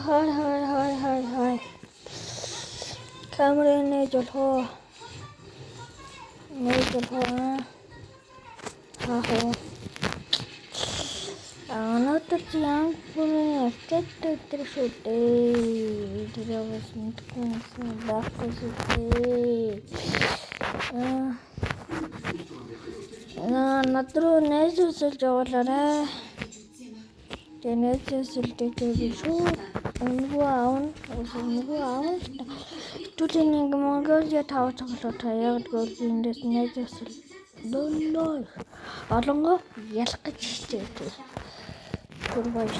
Hi. Camera này chụp thôi. Này chụp thôi á. Nó tất nhiên cũng chết sụt đi ra vào sinh con đáp cái nó trôi nấy rồi cho ra Tenet silteke sud unguaun tutening mongol ya taw tayag gorgindes nejesil dollar alongo yalqach chete kurbaş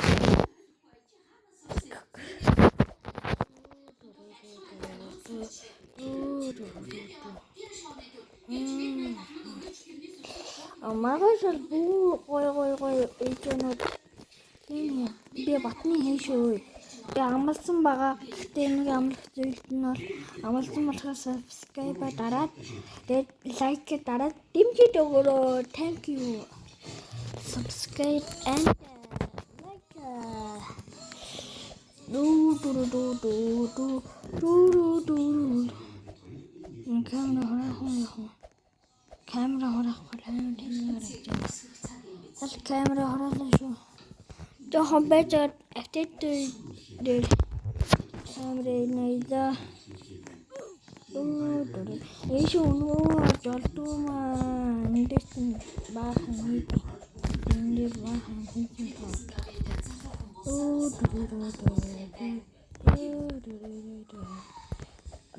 Магашал бүү гой ичэнүүд би батны хийшөө. Би амлсан байгаа. Гэхдээ нэг амлах зүйлд нь бол амлсан болохоос subscribe дараад тэгээд like дараад дэмжиж өгөөрэй. Thank you. Subscribe and like. Камера хороо. Жохон байж апдейт дээр камера нээдэ. Эш өнөө жолдуумаа эндээс баахан хийх. Эндээ баахан хийх.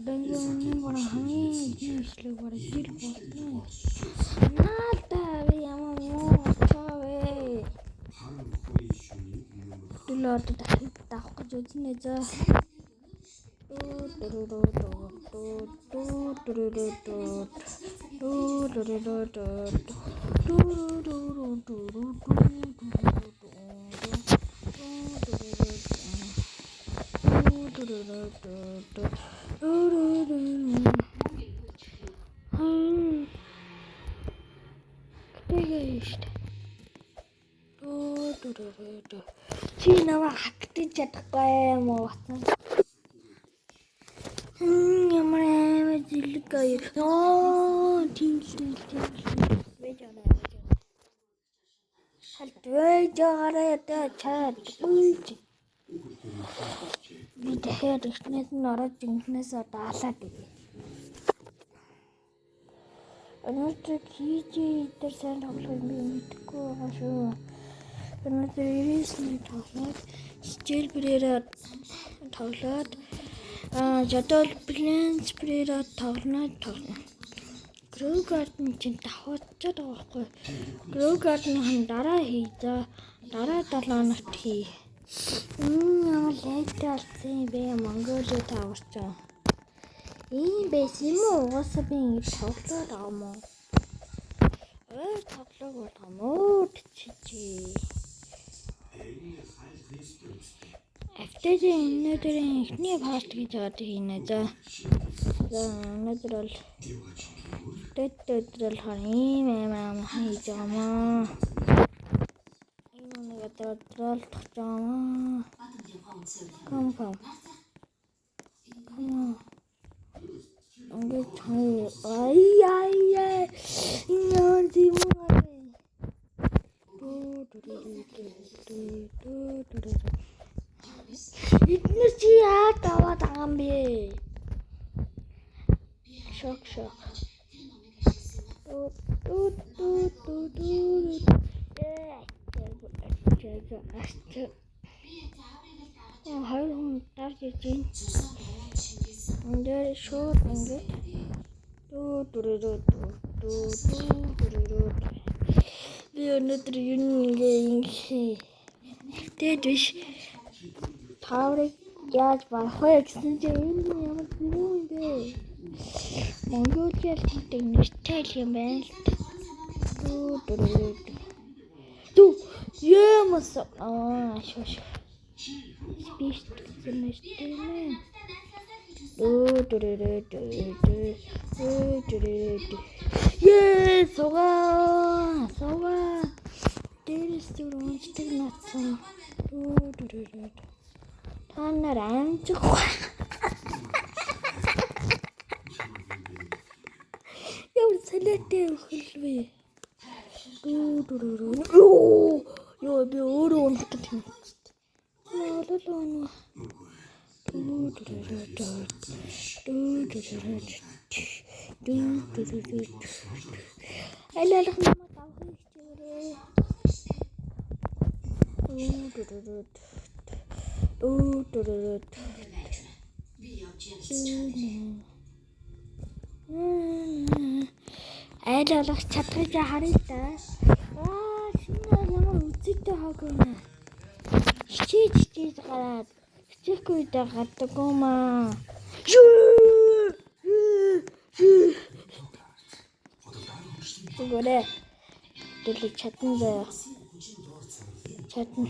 Дэнгийн гоо хани хийшлэг бараг жил болтоо. Наата би ямаа чавэ. Дулаад таах гэж үзнэ заа. Чи наваа хактаж чадахгүй юм уу? Ямар амар зэлэг аяа. Тийм. Хальтвэжаараа чад. Би дахиад ихнээс нь ороод инхнээс даалаад ирлээ. Өнөөдөр хийж дээр сайн тоглох юм мэдгүй байгаа шүү. Өнөөдөр ирээсний тоглоод хичээл бэрээр тоглоод жадол планс бэрээр тоглоно. Grow Garden чинь давхацаад байгаа байхгүй. Grow Garden-ын дараа хийзээ. Дараа 7 хоногт хий. Ямар лайтай болсон бэ? Монголио таварчаа. Ийм байсан юм уу? Угаасаа би ингэж тоглоод байгаа юм уу? Тоглоог болгоом уу чи. Афтэжин өнөөдрийн эхний парт гэж бодож хийнэ за. Өнөөдөр бол төдөл харин ийм хийж байгаа маа. Энэ нэг төдөл тохчоо. Come on. Ингээд ай. Инээр димаа. Эднэр чи яа даваад байгаа юм бэ? Шок. Хоёр хүн дарж ирж байна. Эндээ шууд ингээд би өнөөдөр ингэ тэгээд биш таврыг яаж барах вэ гэсэн чинь энэ ямар зүрх юм бэ? Монголиал гэдэг нэртэй юм байна л түү ямас шош спиш гэсэн нэртэй юм. Сога. Дээрээс зүр унждаг натсан. Танаар амжих. Ямар салаатай хөлвэ. Ёо би өөрөө унтдаг юм. Лололоо. Алалах намайг авах хичээрээ. Алалах чадхаж харъя та. Шинэ ямар үзэгтэй хог вэ? Хичээж гараад хичээхгүй даа гадаг юм аа. Тэгвэл дэлгэж чадна заа. Чадна.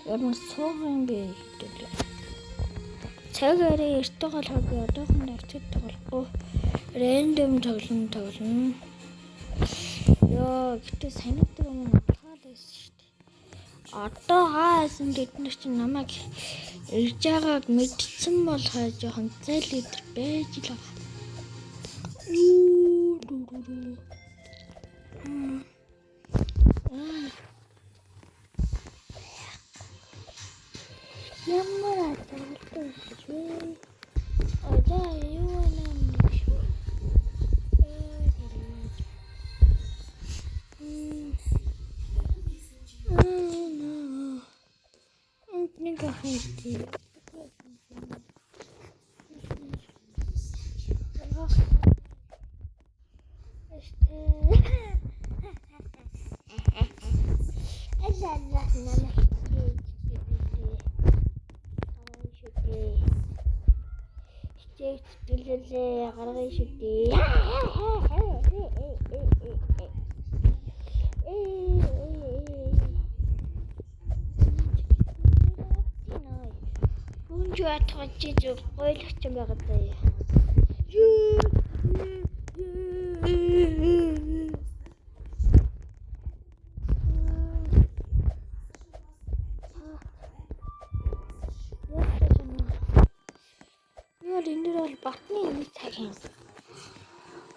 Ямар сууган бэ гэдэг. Цагаараа эртээ гол хог одоохон авчид тоглохгүй. Рэндом тоглоно. Яа, гэтээ санагддаг юм хаал байсан шүү дээ. Одоо хаасан тэднэр чинь намайг ирж байгааг мэдсэн бол жоохон зайлитер байж л байгаа. Ямар аталтай шүү. Одоо юу нэмэх шүү. Нэг хэвчээ. Юуат хочиж гойлох юм байгаа даа. Яа энэ бол батны нэг цаг юм.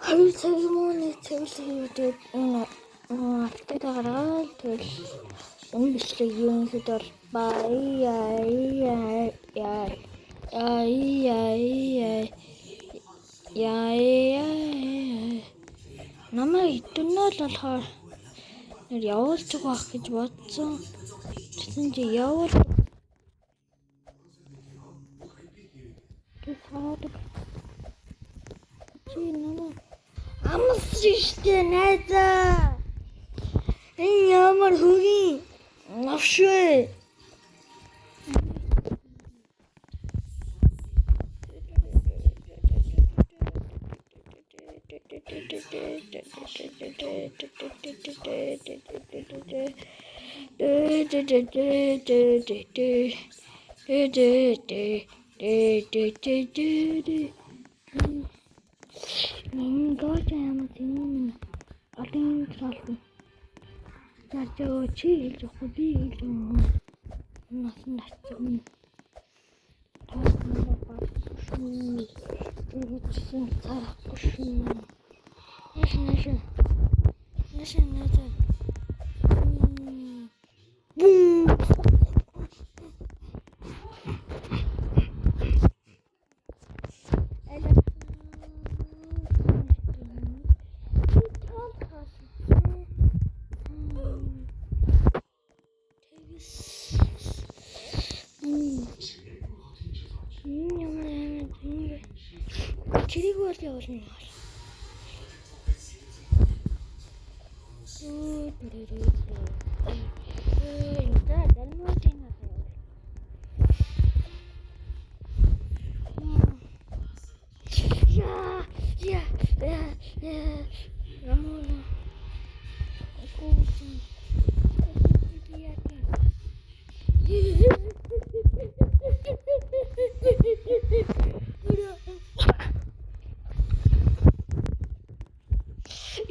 Хоёр цаг юм уу нэг цаг л хийдэг. Апдейт гаргаад тэгэл энэ бичлэг юм хэд намайг идэнэл болохоор нэр явуулж байгаа гэж бодсон. Тэгсэн чи явуул. Тэсаадаг. Чи намайг амс штэ найзаа. Энэ ямар хөгийн навшгүй.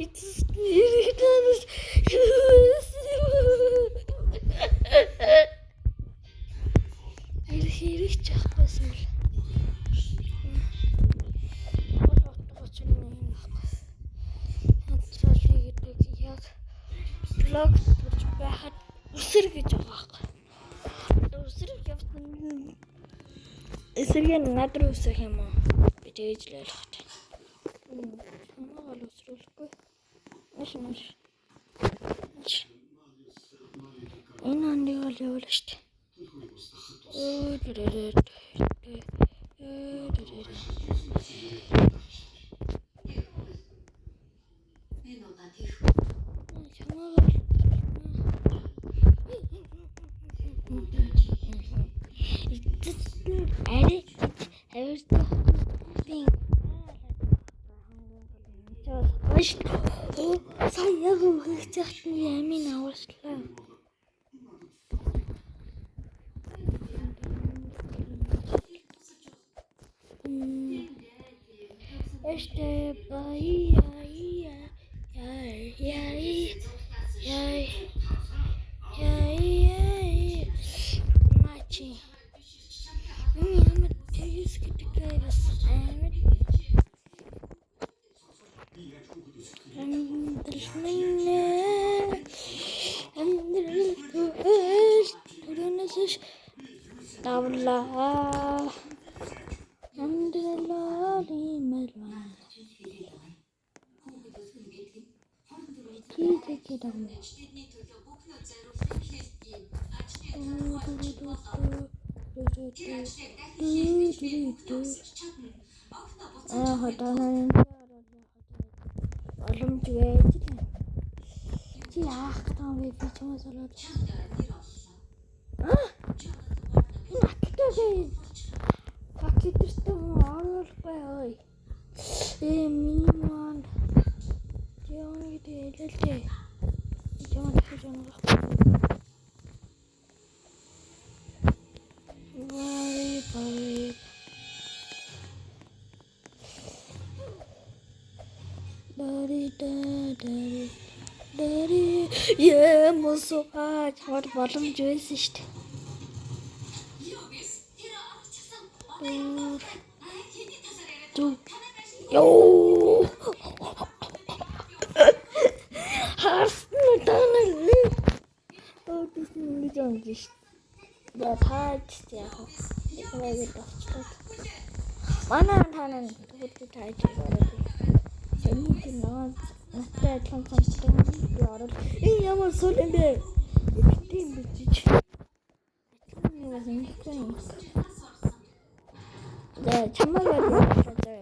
It's Хэрэг чахгүйсэн л. Яг блог болж байхад өсөр гэж байгаа. Өсөр явсан. Эсрэг надад өсөх юм уу? Би дэжлэл хат. Хамаагаар өсрүүлэхгүй. Маш. Энэ андыг л явуул штэ. Saya gugurcах нь ямин аваачлаа. Este Мачи. Ямар тэгс гэдэг бас амар. Боломжгүй. Чи яах гэдэг вэ? Би чамаас олоод. Энэ аттай. Пакетэртэй оруулахгүй ой. Минимум. Яоныг дэлэлтэй. Чамд хийж байгаа. Бай. Дари. Мосоо чамд боломж байсан шүү дээ. Йоо. Харсан танаа. This is not just the part яг нэг болчихлоо. Манай танаа бүгд тайж байгаа. Энийг нөө наттай цанцтай орол. Ямар сул юм бэ? Тийм бич. Чамаагаар явуулаа.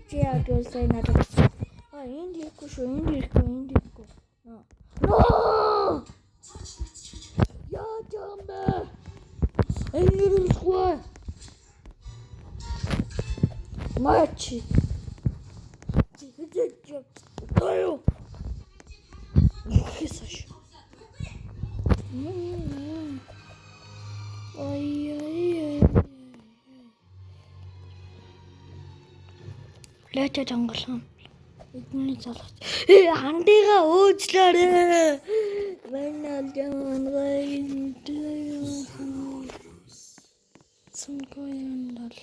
Чи яа гэсэн надад. Энд ихгүй шүү, энд ихгүй. Яа жамбэ. Энгэрэлгүй. Мачи. Ой. Хисаш. Ой. Лэжэ жонголсон. Эдний залгаж. Хандыгаа өөжлөөрэй. Вэнэл жамангай. Цэнгойндал.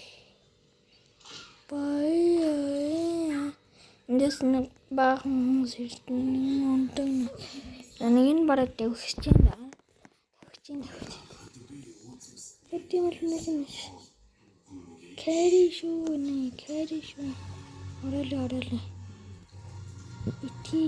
Бай. Эндээс нэг баахан хүмүүс ирсэн ондог. Нэг нь бараг тавьчих чинь да. Тавьчих. Тийм л нэг. Кэри шүү. Орол. Ити.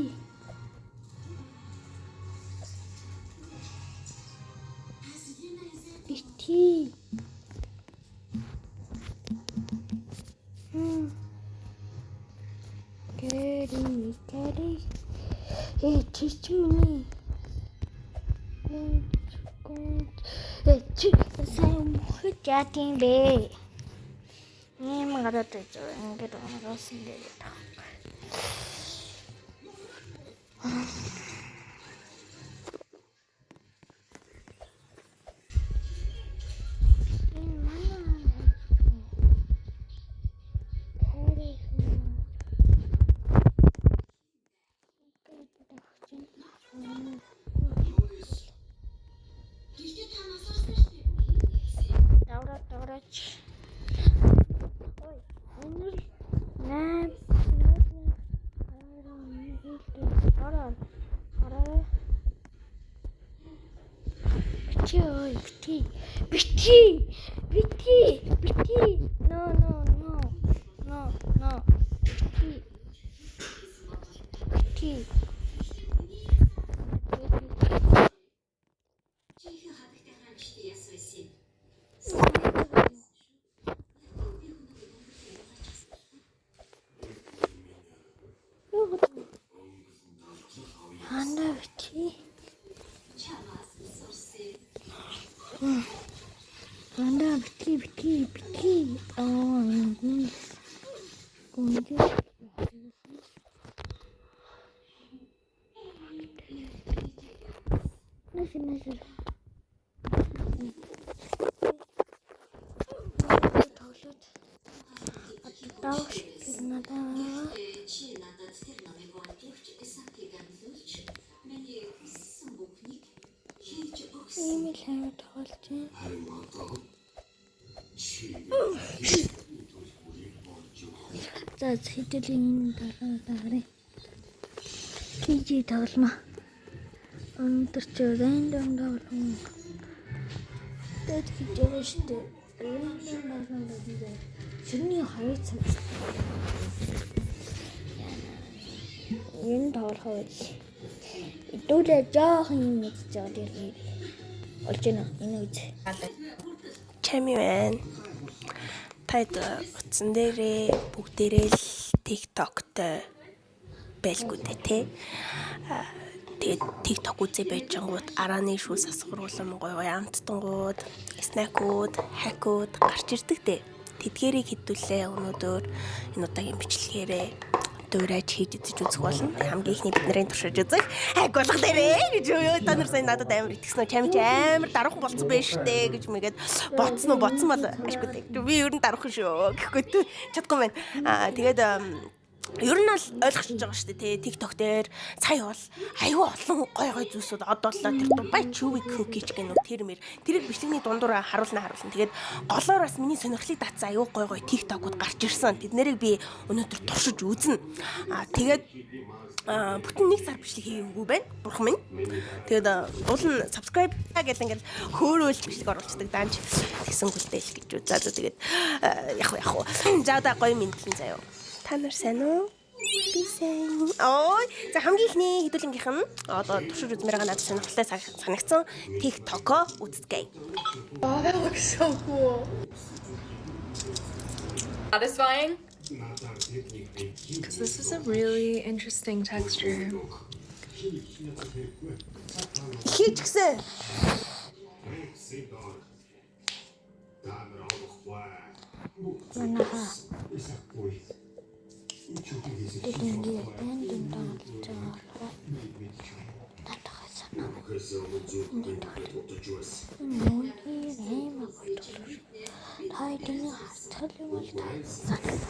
Кэри. Чичмэний. Чи сайн мөхөж яатин бэ? Ийм гараад ингэж оноос ингээд таа. За хэдлийн дараа тийж тоглоно. Өндөр ч random тоглоно. Тэд хийж байгаа шүү дээ. Random тоглоно гэдэг. Ширний хавьд цамц. Энэ тоглох үе. Идүүлээ жоохон юм үзэж байгаа дээр олж яана энэ үе. Чами байна. Тайд утсан дээрээ бүгдээрээ л TikTok-т байлгүй дээ тий. Тэгээд TikTok үзээ байж гингууд арааны шүүс асгаруулсан гоё амттангууд, снакууд, хакууд гарч ирдэг дээ. Тэдгэрийг хэдүүлээ өнөөдөр энэ удаагийн бичлэгээрээ дуурайж хийж үзэж үзэх болно. Хамгийн ихний бидний туршиж үзэх хак болох дээрээ гэж юу та нар сайн надад амар итгэсэн үү? Чамч амар даруухан болцсон байж штэ гэж мэгээд боцсон бол ашгүй дээ. Би ер нь даруухан шүү гэхгүй чадахгүй байна. Тэгээд ер нь бол ойлгочихж байгаа шүү дээ. TikTok дээр сая бол аюу олон гой зүйлсүүд одооллоо тэр Дубай чүвик cookie гэх нэг тэрийг бичлэгний дундуур харуулна. Тэгээд голоор бас миний сонирхлыг татсан аюу гой TikTok-ууд гарч ирсэн. Тэд нэрийг би өнөөдөр туршиж үзнэ. Тэгээд бүтэн нэг сар бичлэг хийгээгүй байна. Бурхан минь. Тэгээд уул нь subscribe гэл ингээл хөөрөөл бичлэг оруулцдаг даанч тэгсэн гүлдээл гэж үү. За тэгээд яг. За одоо гоё мэдлэн заяа. Та нар сайн уу? Би сайн. За хамгийн ихний хэдүүлэнгийнх нь одоо туршиж үзмээр байгаа надад сонирхолтой санагдсан TikTok-о үздэг. Oh, that looks so cool. Satisfying? Because this is a really interesting texture. Хийж гисэн. Манайха Тэдний энд таалж байгаа. Надад санаа. Тайдны хацал юм бол санаа.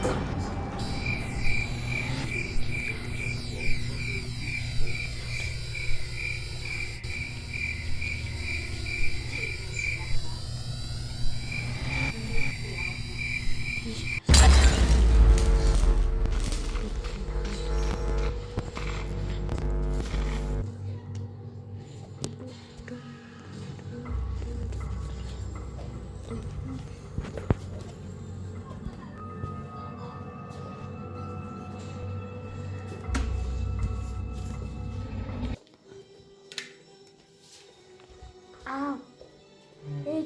Аа.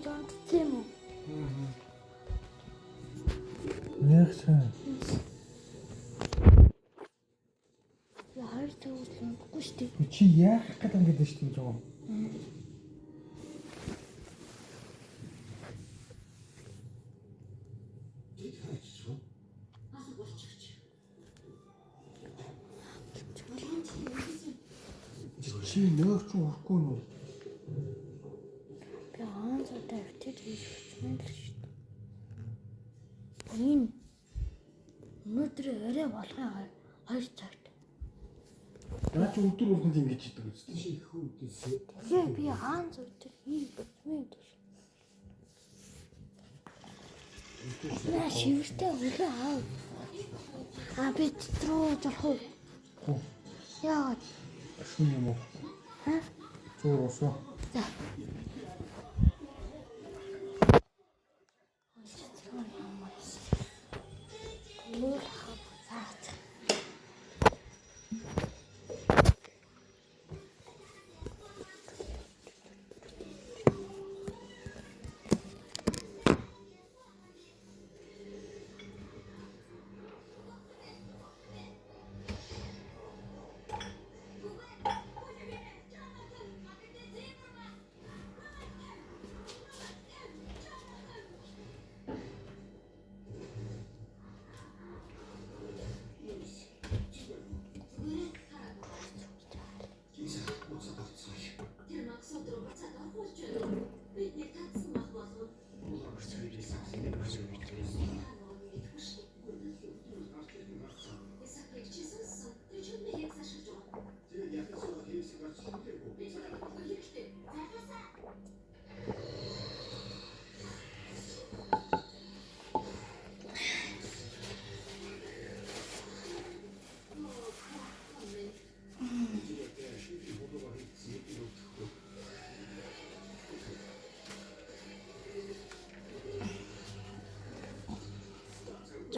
Жонтцсон юм уу? Яг сайн. Яар төвлөхгүй шүү дээ. Чи яах гээд ингэж шүү дээ жоо. Чи нөөч урахгүй нү? Би анзаардаг авчиж хийж байна л шүү дээ. Энэ өнөөдөр арай болгоо 2 цагт. Наа чи өдөр болгонд ингэж идэг үстэй. Тэгээ би анзаардаг хийж байна. Наа шивэртэй үлээ аав. Аа би дотроо жолох уу? Яагаад? Шүн юм уу? Ха? Зур усаа. За.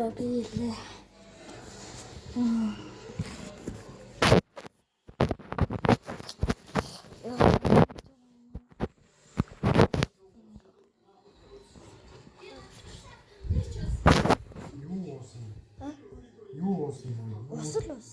Жабилээ. Юу уусан юм? Усал ус.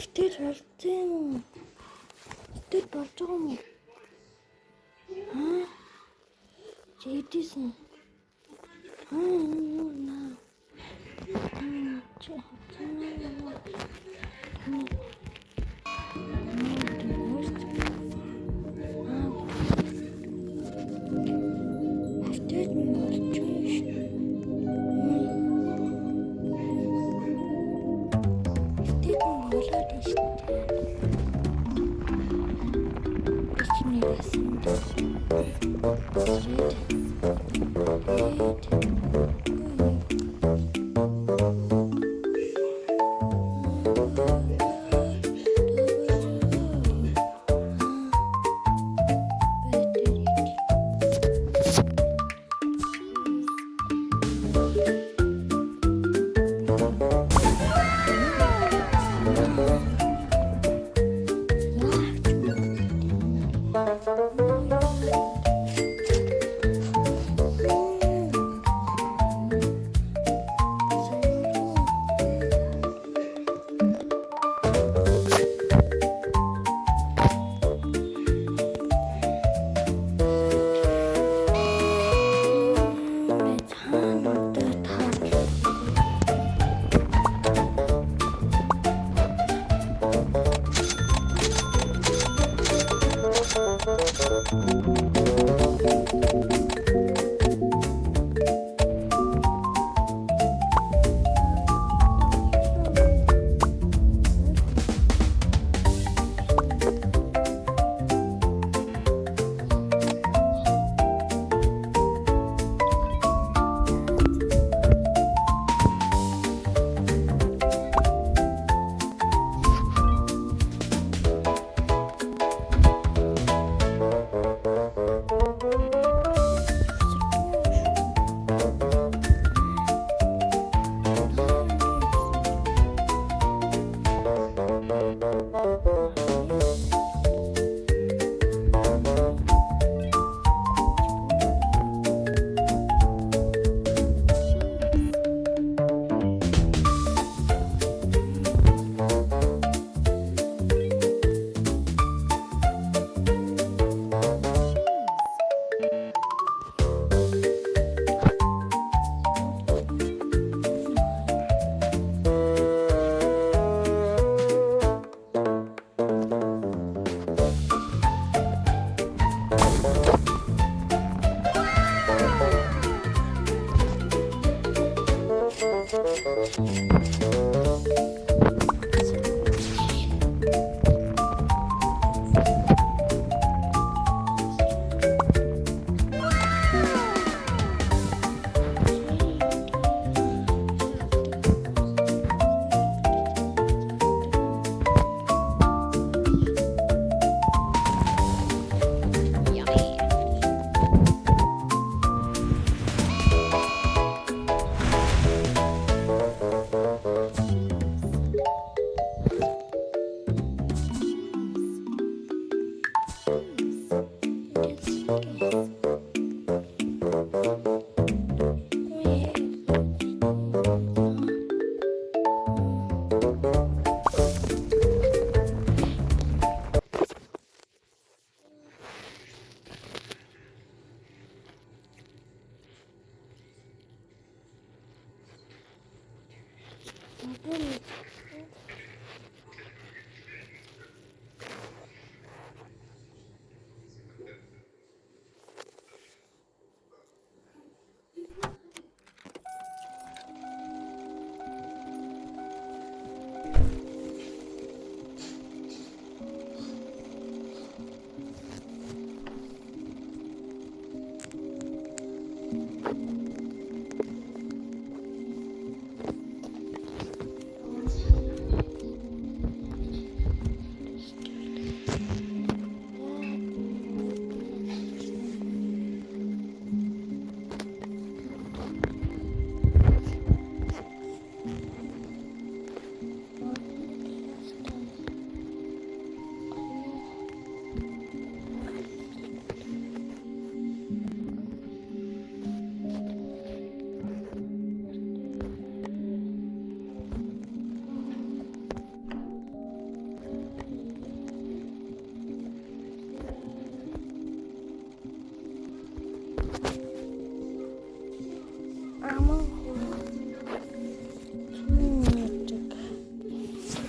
Битэр болцсон. Битэр болж байгаа юм уу? Чийдсэн. Юу наа.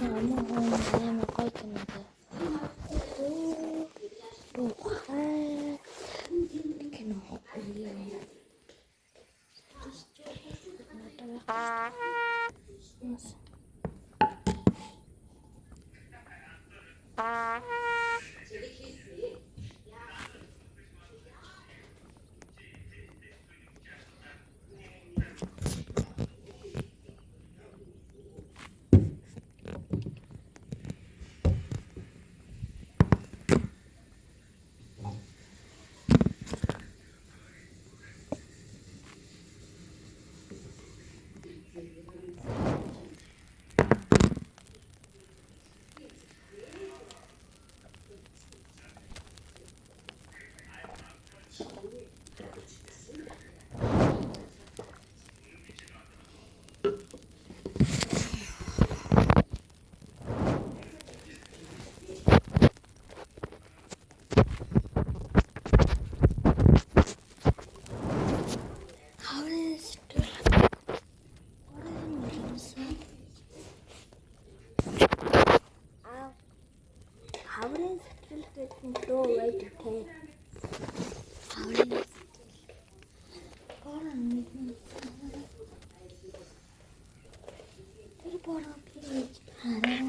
Амар гоё кино. Хаврын сэтгэл гэдэг дөө байдаг те. Хаврын борон нэгэн. Тэр борон пиж хараа.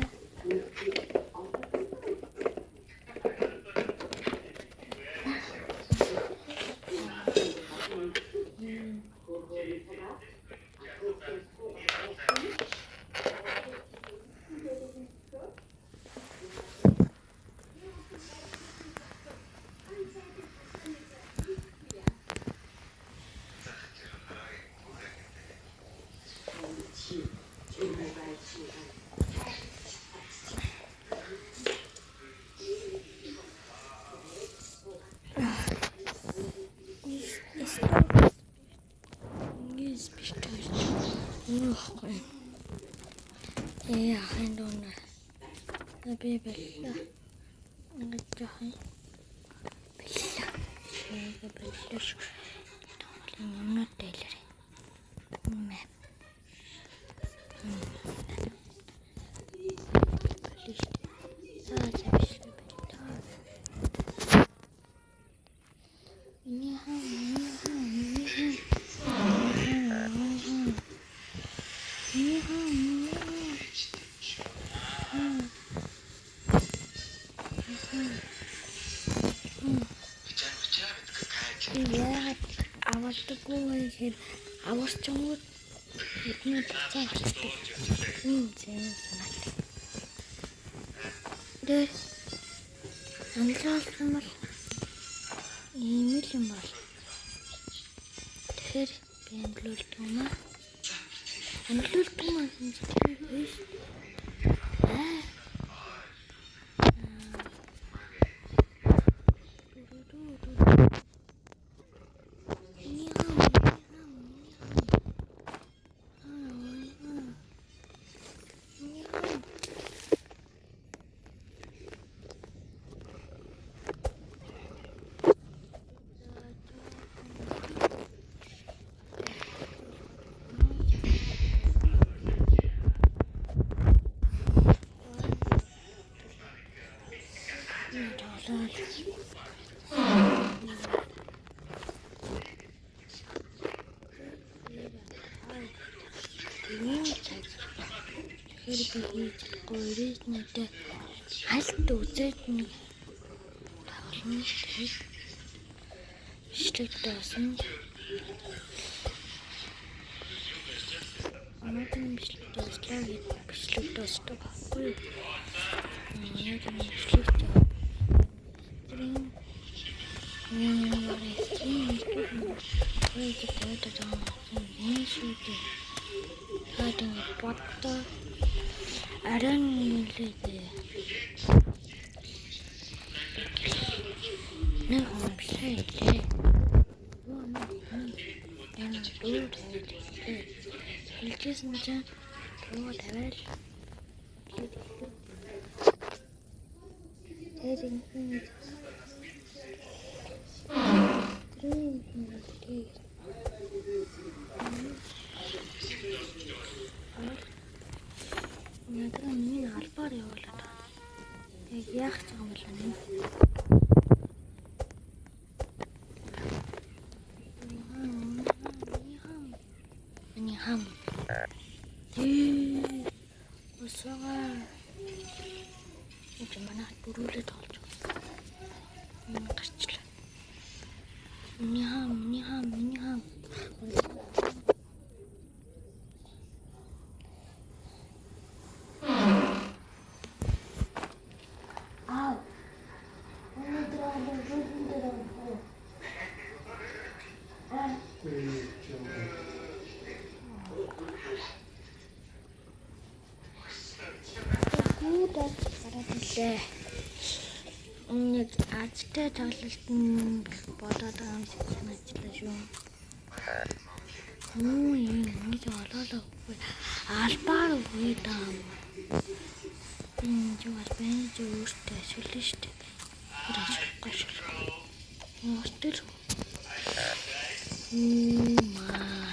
Ингээс биш таа. Нөөхгүй. Ахын донор. Би бэлээ. Ингээд яхаа. Бэлээ. Яг бэлээ шүү. Тоглоом юмнууд дэлгэр. Мэ. Бэлээ. Забиш бэлээ. Яг авалтгүй хэр аварчмууд бидний цааш зэвэн санаад. Дэр амлуулсан бол ийм л юм бол. Тэгэхээр би амлуулдаг юм аа. Амлуулдаг юм гэж биш. Гойрээс нэгтэй хальт үзээд нэг тоглоом хийх бичлэг даасан. Анаатай бичлэг дааслаа гэдэг бичлэг даасдаг байхгүй юу? Анаатай бичлэг даа. Аран нэлээд нэг юм шийдлээ. Хэлжсэн чинь руу тавиал. Надад миний албаар явуулаад байгаа. Яг яах гэж байгаа юм бол нэ. Миний хам. Усага. Энд манайд бүрүүлээд олж байна. Гарчлаа. Миний хам. Нэг азтай тоглолтод бодоод байгаа юм шиг санагдлаа шүү. Нэг олоолаа албаар үгүй даа. Энэ жоо бэнж өөртөө ашиглана шүү дээ. Ашиглахгүй шүү. Мостер. Маа.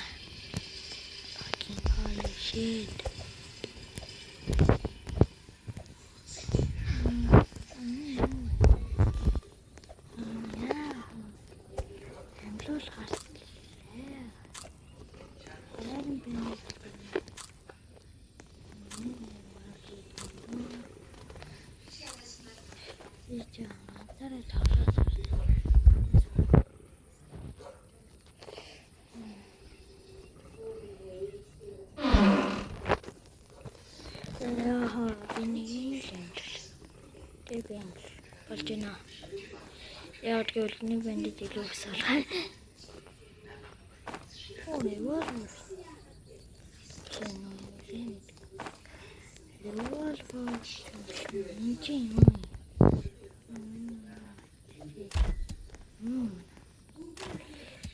Fucking holy shit. Яг гэвэл нэг бандит илүү өсөлгөө. Яа.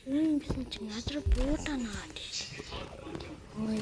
Bizim için adro buradan hadi. Oy.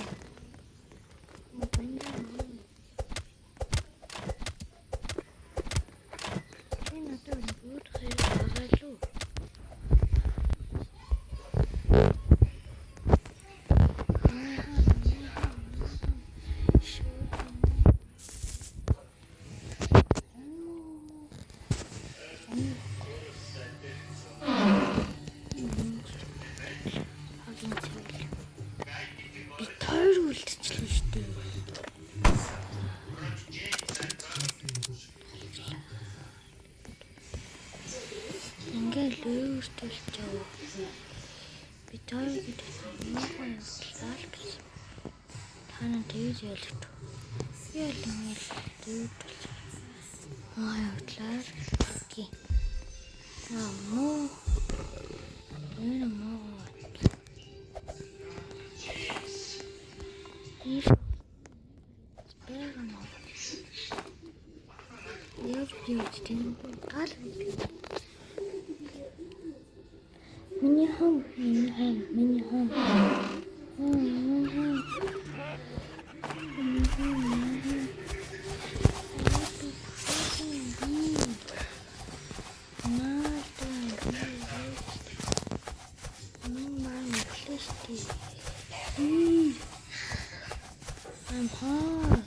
I'm hard.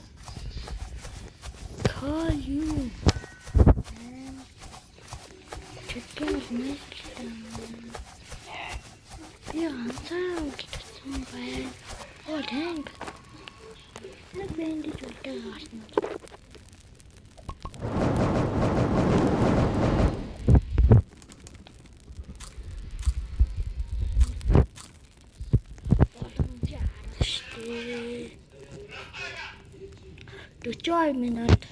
Call you. Чөтгөл мэдлээ. Би ганцаараа үлдсэн байна. Оо тэнк. Нэг бэндэж үлдээ гарсан. Joy minute.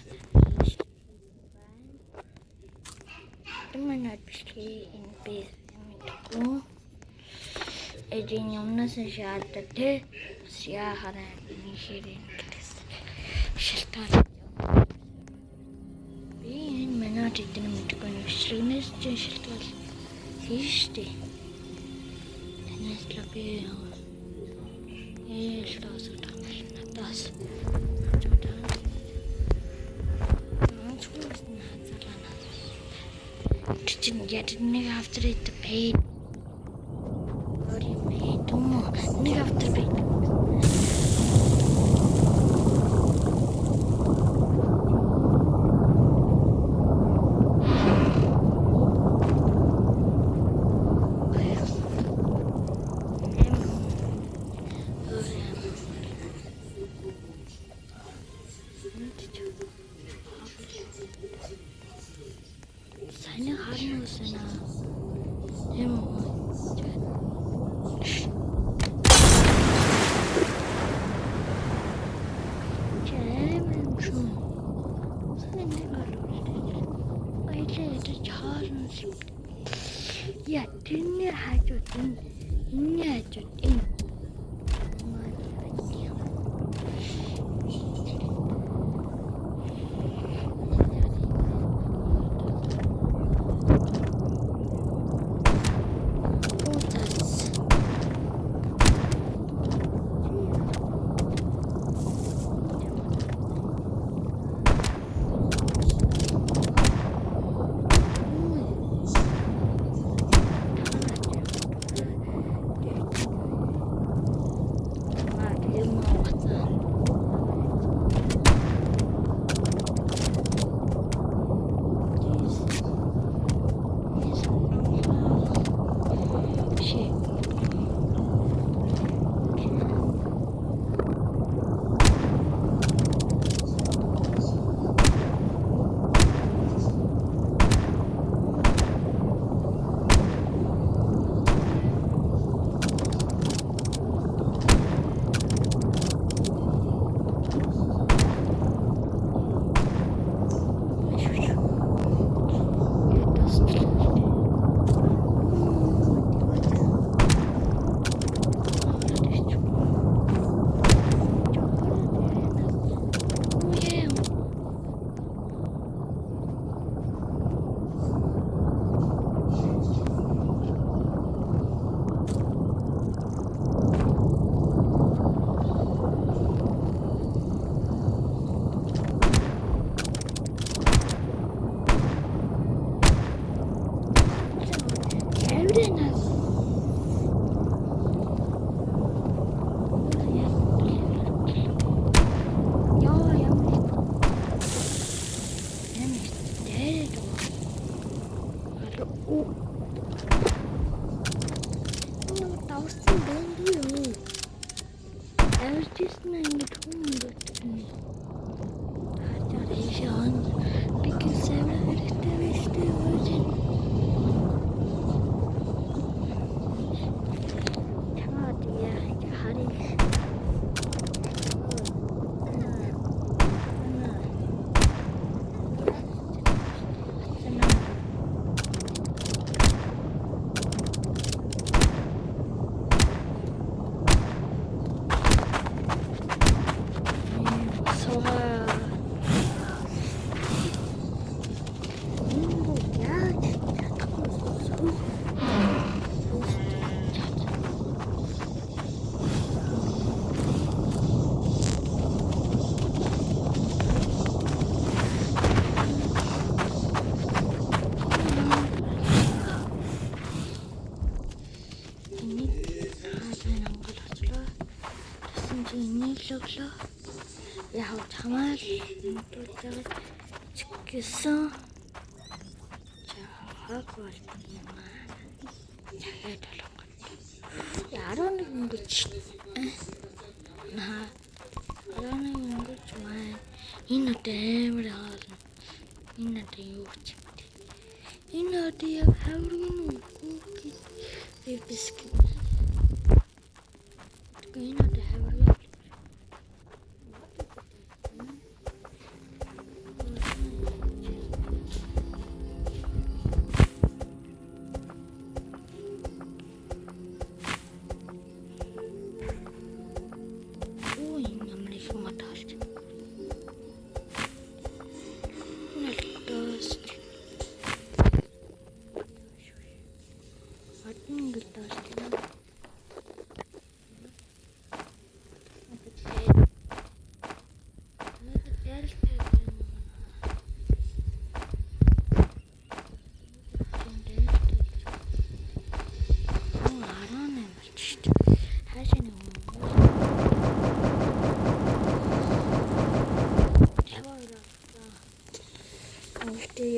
Minute biscuit in bed. Edin yomnas şartı te siyahara nişirin kıs. Şiltan. Bir minute edin mitkun şirnes şiltan. Sişti. Nesla bir. Şiltas tas. Didn't get nigga after it the paid. What do you mean? Two more. Nigga after paid. Sana. Em. Ja, Dinge hat und Dinge hat und Löglөө яав чамаар дуудаад гэсэн чааг бол юм аа. Дахиад толгой. 11 өнгөж. 11 өнгөж маань энэ өдөө амар хаална. Энэ өдөө юу ч юм. Энэ өдөө яг хаврын үгүй бискет. Энэ өдөө хаврын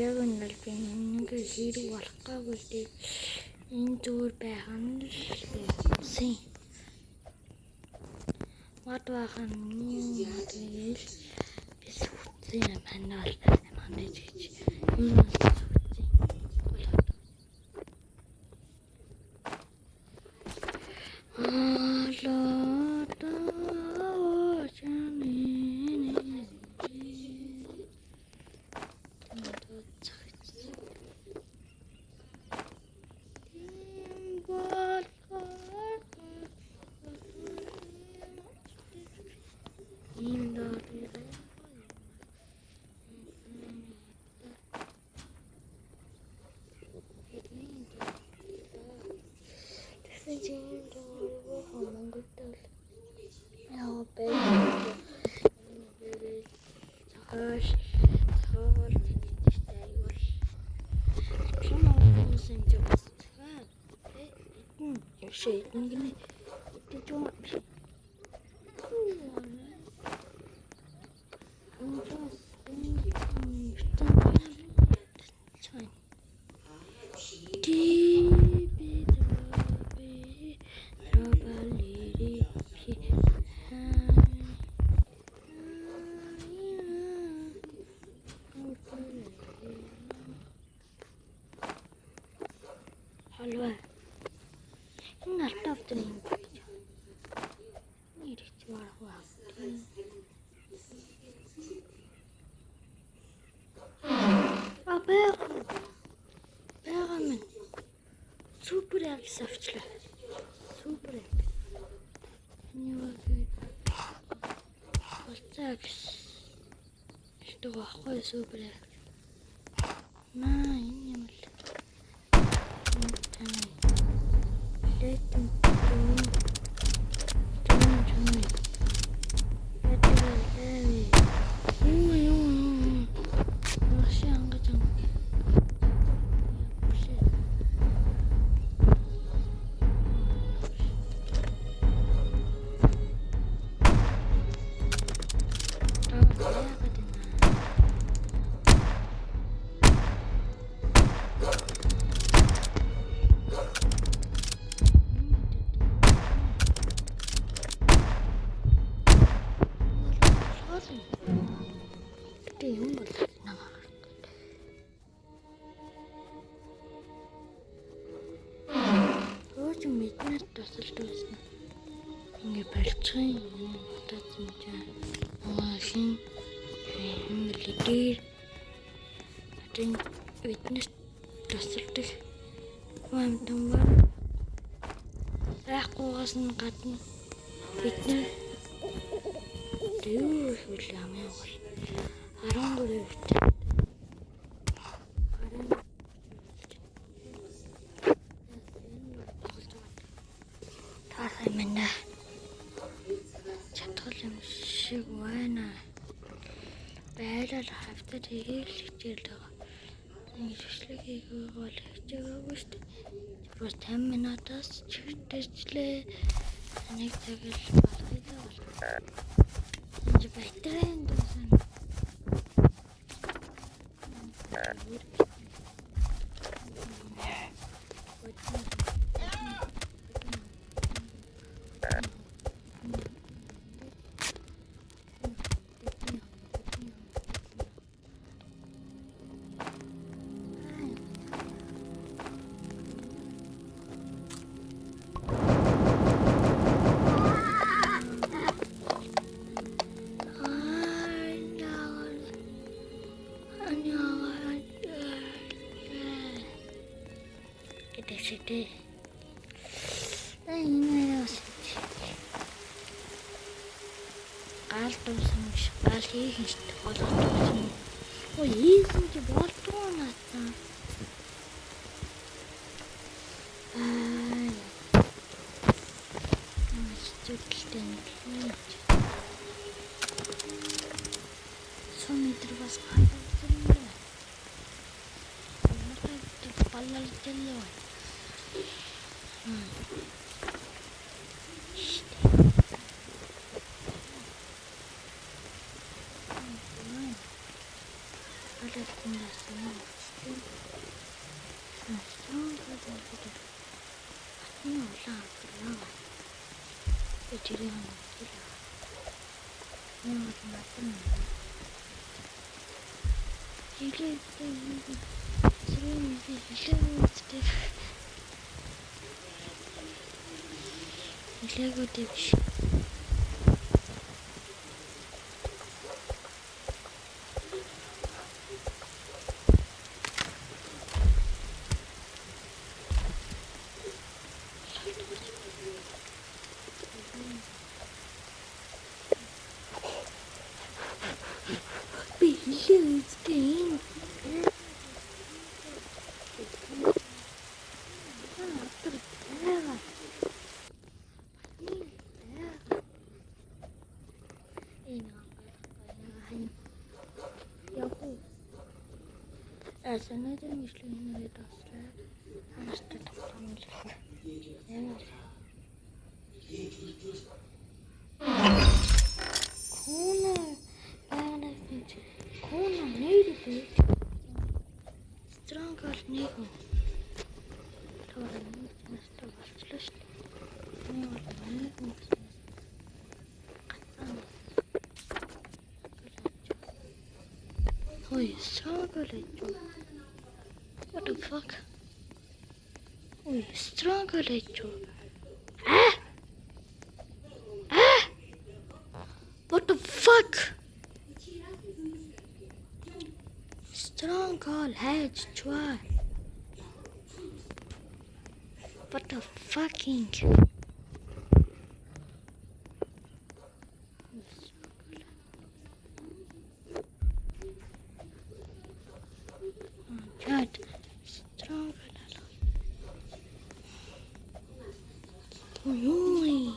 яг нь л би нэг хэрэг болох гaaгүй энэ зүгээр байх нь л үсэн. Мод бахан нэг л бис үсэн манайд манайд гэж юм үсэн. тоогоор тэгтэй айвал чамаа үсэн юм бас шээ ингэнэ тэг юм Halva. Энэ алтавт юм. Нэрч мархаа. Бэгам. Супер акс авчлаа. Супер. Болцаагс. Што гахгүй супер. Наа энэ юм л. Летэн. Юм бол намаа. Өөч мэднэ тусалд байсан. Ингээ барьчихын юм утаасан жаа. Машин юм лидер. Атин биднес тусалдаг. Вамтамба. Рахгоос нь гадна биднээ дэвш үлэмээ бол 14 бит. Тасай мэнэ. Чадхал юм шиг байна. Байрал хавтад хийлгчээл байгаа. Энэ шүшлэг хийгээ бол хичээгээгүй шүү дээ. Бас 5 минутаас чигтэжлээ. Нэг цагэл болохгүй бол. Энд байтрын дуусан. City. Энэ алтуусан гал хийх шүү дээ. Болоод. Ой, ийсэн чи болтоо наасан. Чиглэлтэй. Сумитр бас хайлтсан юм. Балалтай. Лего дэвш. Санаатай мишлэнээр таслаа. Хамаастай тоглоомлоо. Куна байгнаас куна нэрээ. Стронгол нэг. Таван нэстэ болчихлоо шүү дээ. Энэ бол нэг. Ой, стронгол. What the fuck? Ой, стронгол. What the fuck? Stronghold hedge try. What the fucking? God, stronghold. Ой.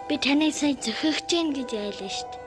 Би таныг сая зөхөгч гин гэж айлаа шүү дээ.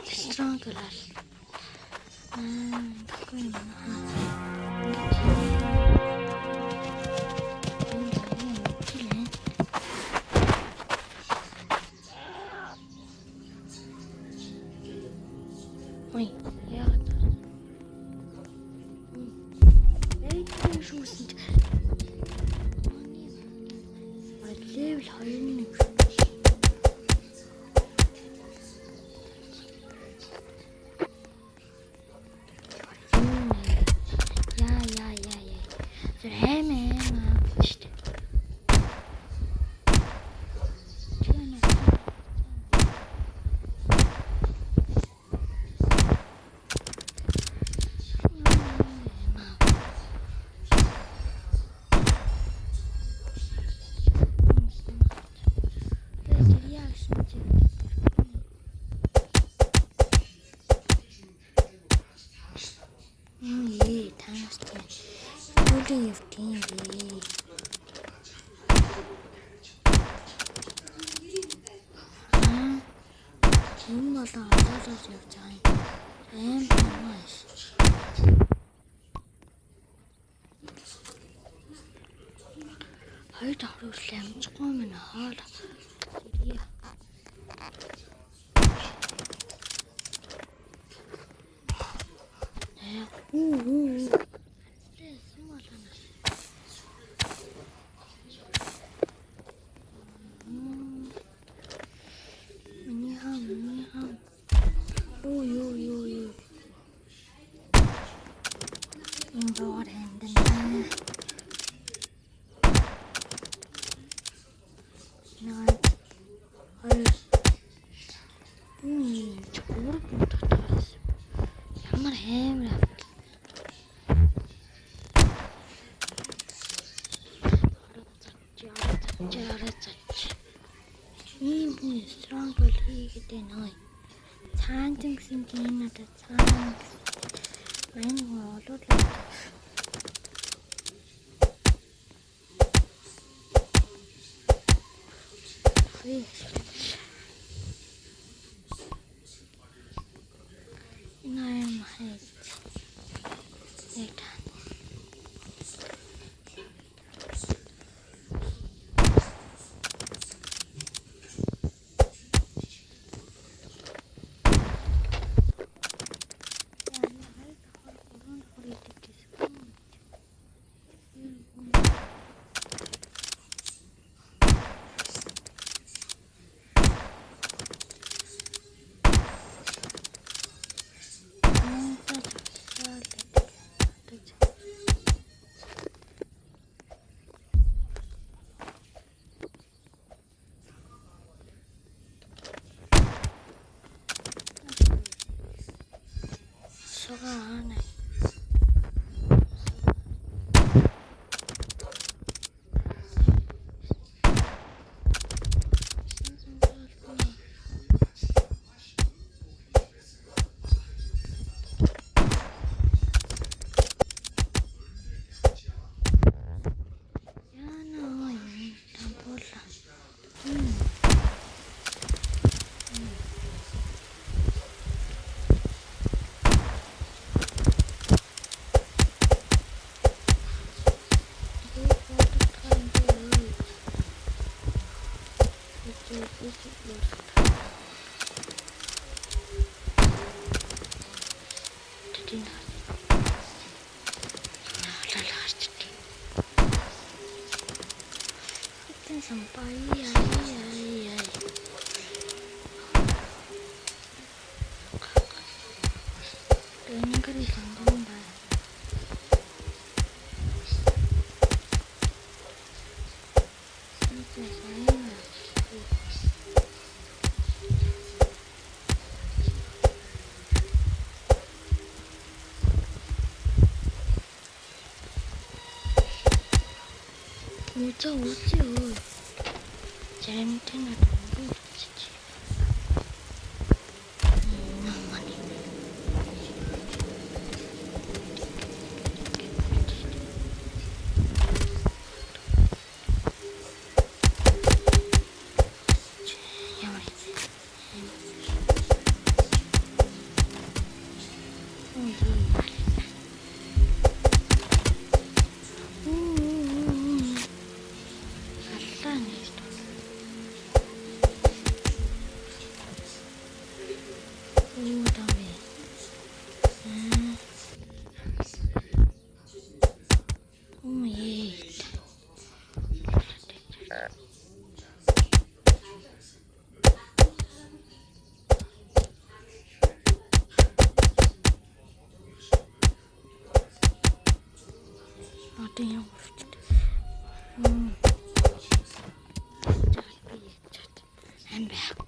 Stronghold. Ой, яагаад энэ шүүсэнд левел 2-1 Хоёр давхар үлээ амжихгүй минь хоол. Stronghold хийгээд нөө цаанчин гэсэн тийм надад цаан мань олоод байгаа нэ. 오지요. 재밌는 거 오지지. 나만이. 어때요? I'm back.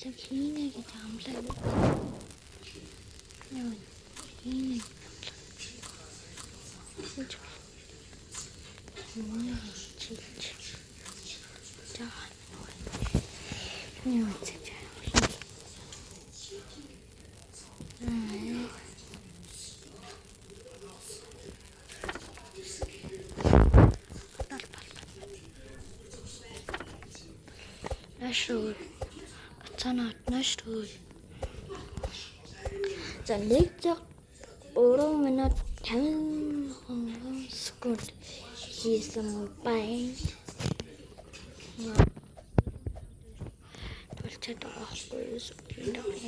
진짜 긴 얘기 잠시만요. 긴 얘기 Nashur. Цаанаа наштгүй. За 1.3 минут 50 секунд хийсэн байна. Толчод авахгүй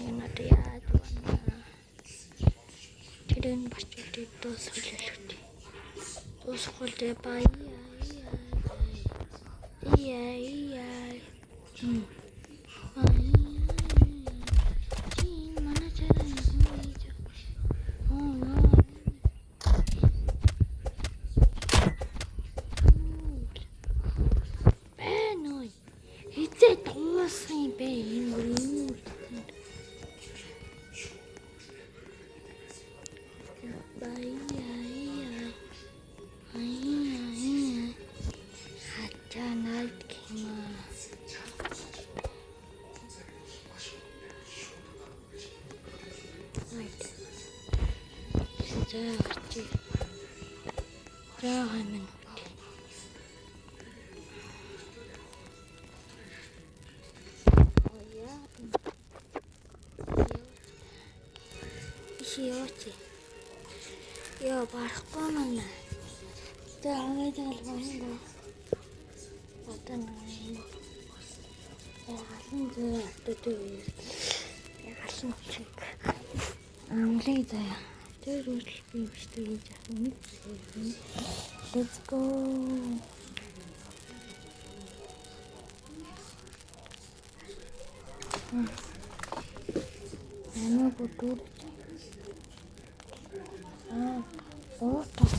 юм надад яаж байна. Тэрэн бачуудыг дуусгуулъя. Дуусгуулъя бай. Яа. 하면 Иshi яа барахгүй мана. Тэ хангаж байна. Одоо нэг галан зөө төдөө. Галан чиг. Амлий заяа. Тэр үйл би биш тэгэж яах вэ? Let's go. Ano butuh? Otak.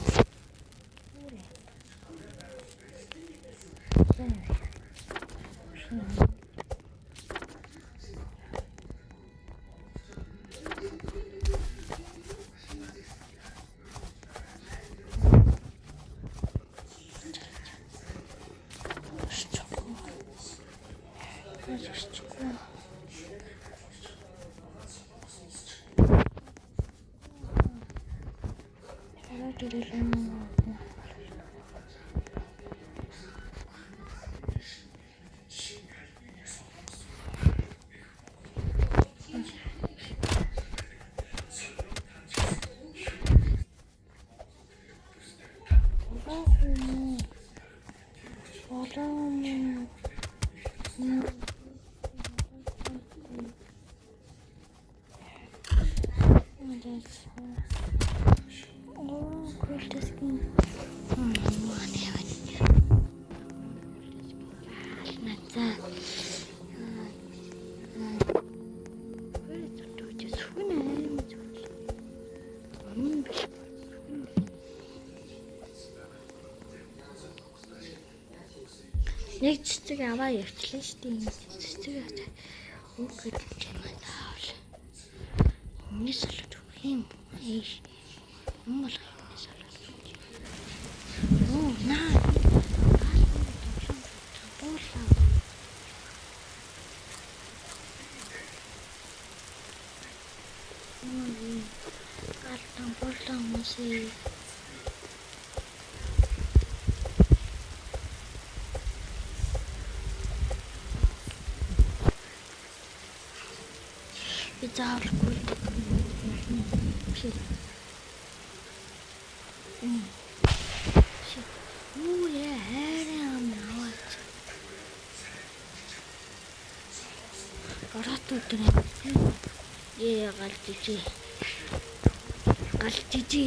Нэг цэцэг аваа явчлаа шүү дээ. Цэцэг үг гэдэг юм аа. Миний солиод өгөх юм. Эйш. Монгол хэлний солиод. Оо, наа. Болон мөсөө. Заавалгүй. Оо яа, хараа наваач. Гараатууд нэ. Галтижи.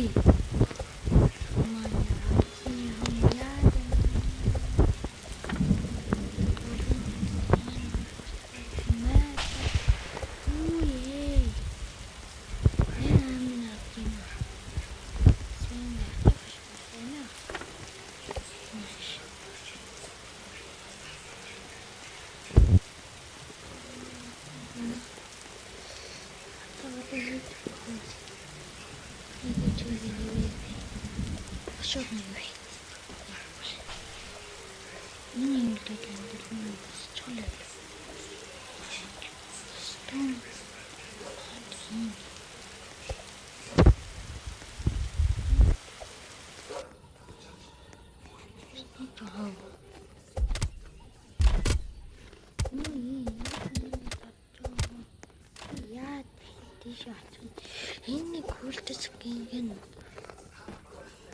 Энэ күлтэс гин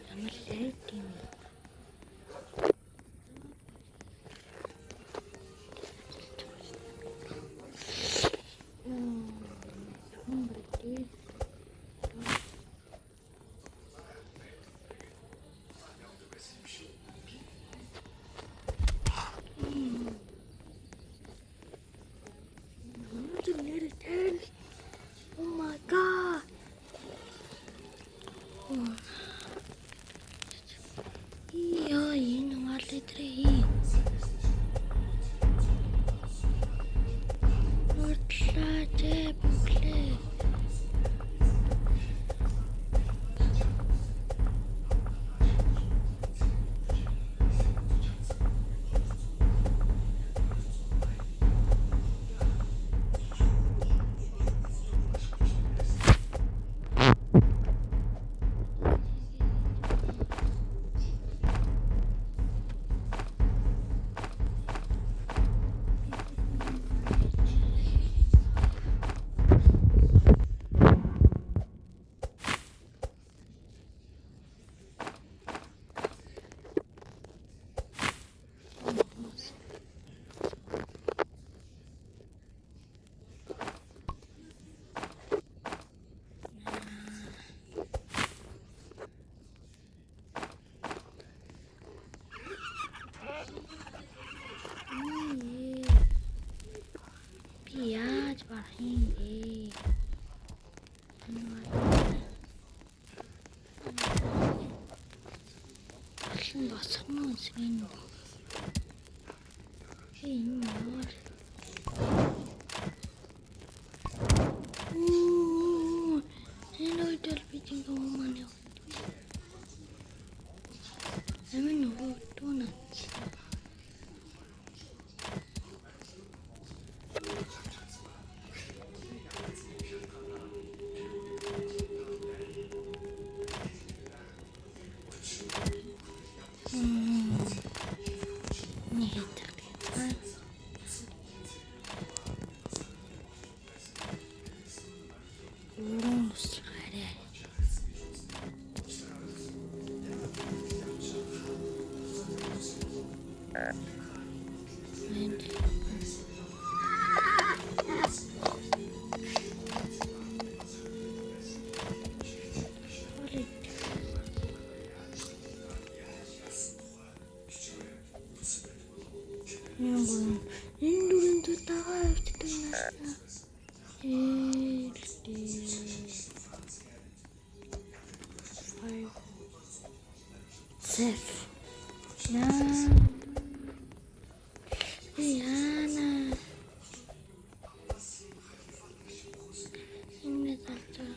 ямар лээд юм. Oh my god. Sef. Na. Diana. Şimdi kalacağız.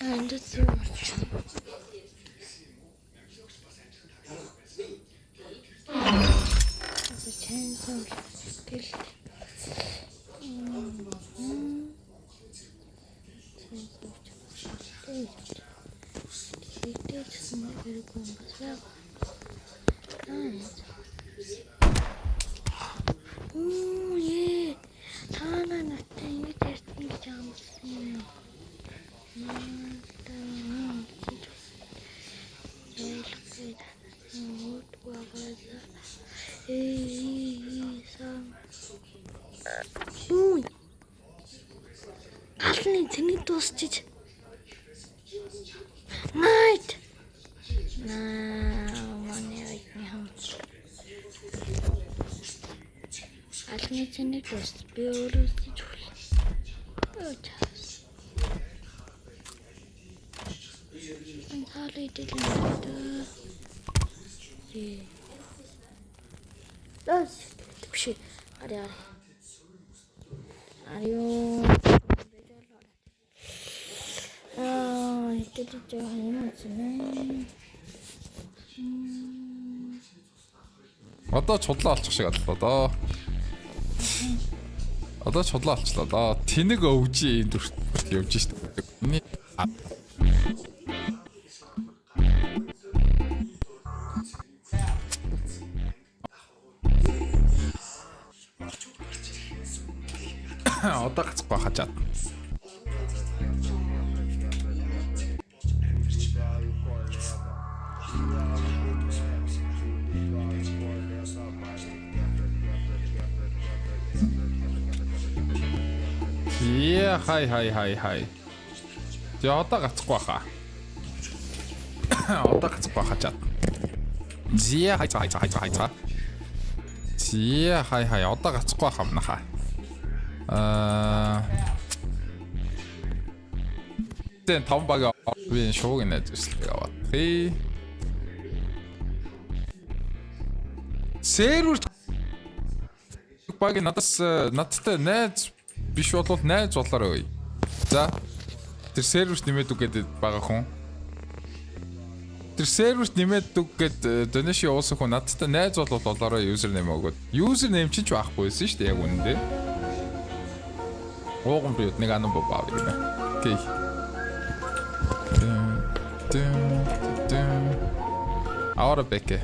And the search. There's a chance of skill. Oh yeah, Tana natin yung testing jumps niya. Ой. Алны тэний дуусчих. Night. Манай яа. Алны тэний дуус. Би өөрөө хийж хүл. Өөч. Entirely didn't yeah. That's shit. Are you? I did it to him. Одоо чудлаа олчих шиг боллоо доо. Одоо чудлаа олчлоо доо. Тэнэг өвжи энэ дүрт явж штт. Одоо гацхгүй хажаад. Yeah, хай. Тэ одоо гацхгүй хаа. Одоо гацхгүй хажаад. Зия хай. Зия хай. Одоо гацхгүй хамнаха. Тэн том бага вин шоуг нэжсэн аваад. Сэрүр баг надтай найз биш болвол найз болоорой. За. Тэр серверт нэмээд үгээд байгаа хүн. Тэр серверт нэмээд үгээд donation явуулсан хүн надтай найз болоороо username өгөөд. Username чинь ч байхгүй байсан шүү дээ яг үнэндээ. Ууган би нэг анаа бабаа гэнэ. Окей. Ahora Bekke.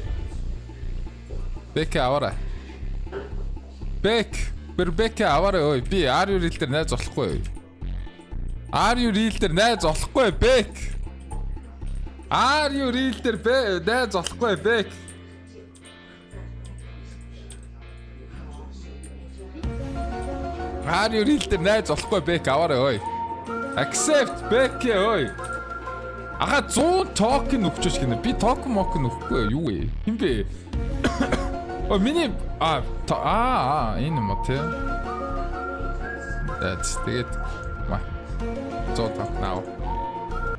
Bekke ahora. Bekke ahora ой би are you real дээр найз болохгүй. Are you real дээр найз болохгүй Bek. Are you real дээр найз болохгүй Bek. Are you real дээр найз болохгүй Bek ahora ой. Accept Bekke ой. Ага 100 токен өгчөөч гинэ. Би токен өгөхгүй юу вэ? Хин бэ? Миний энэ юм уу те? Тэгээд маа 100 токен аа.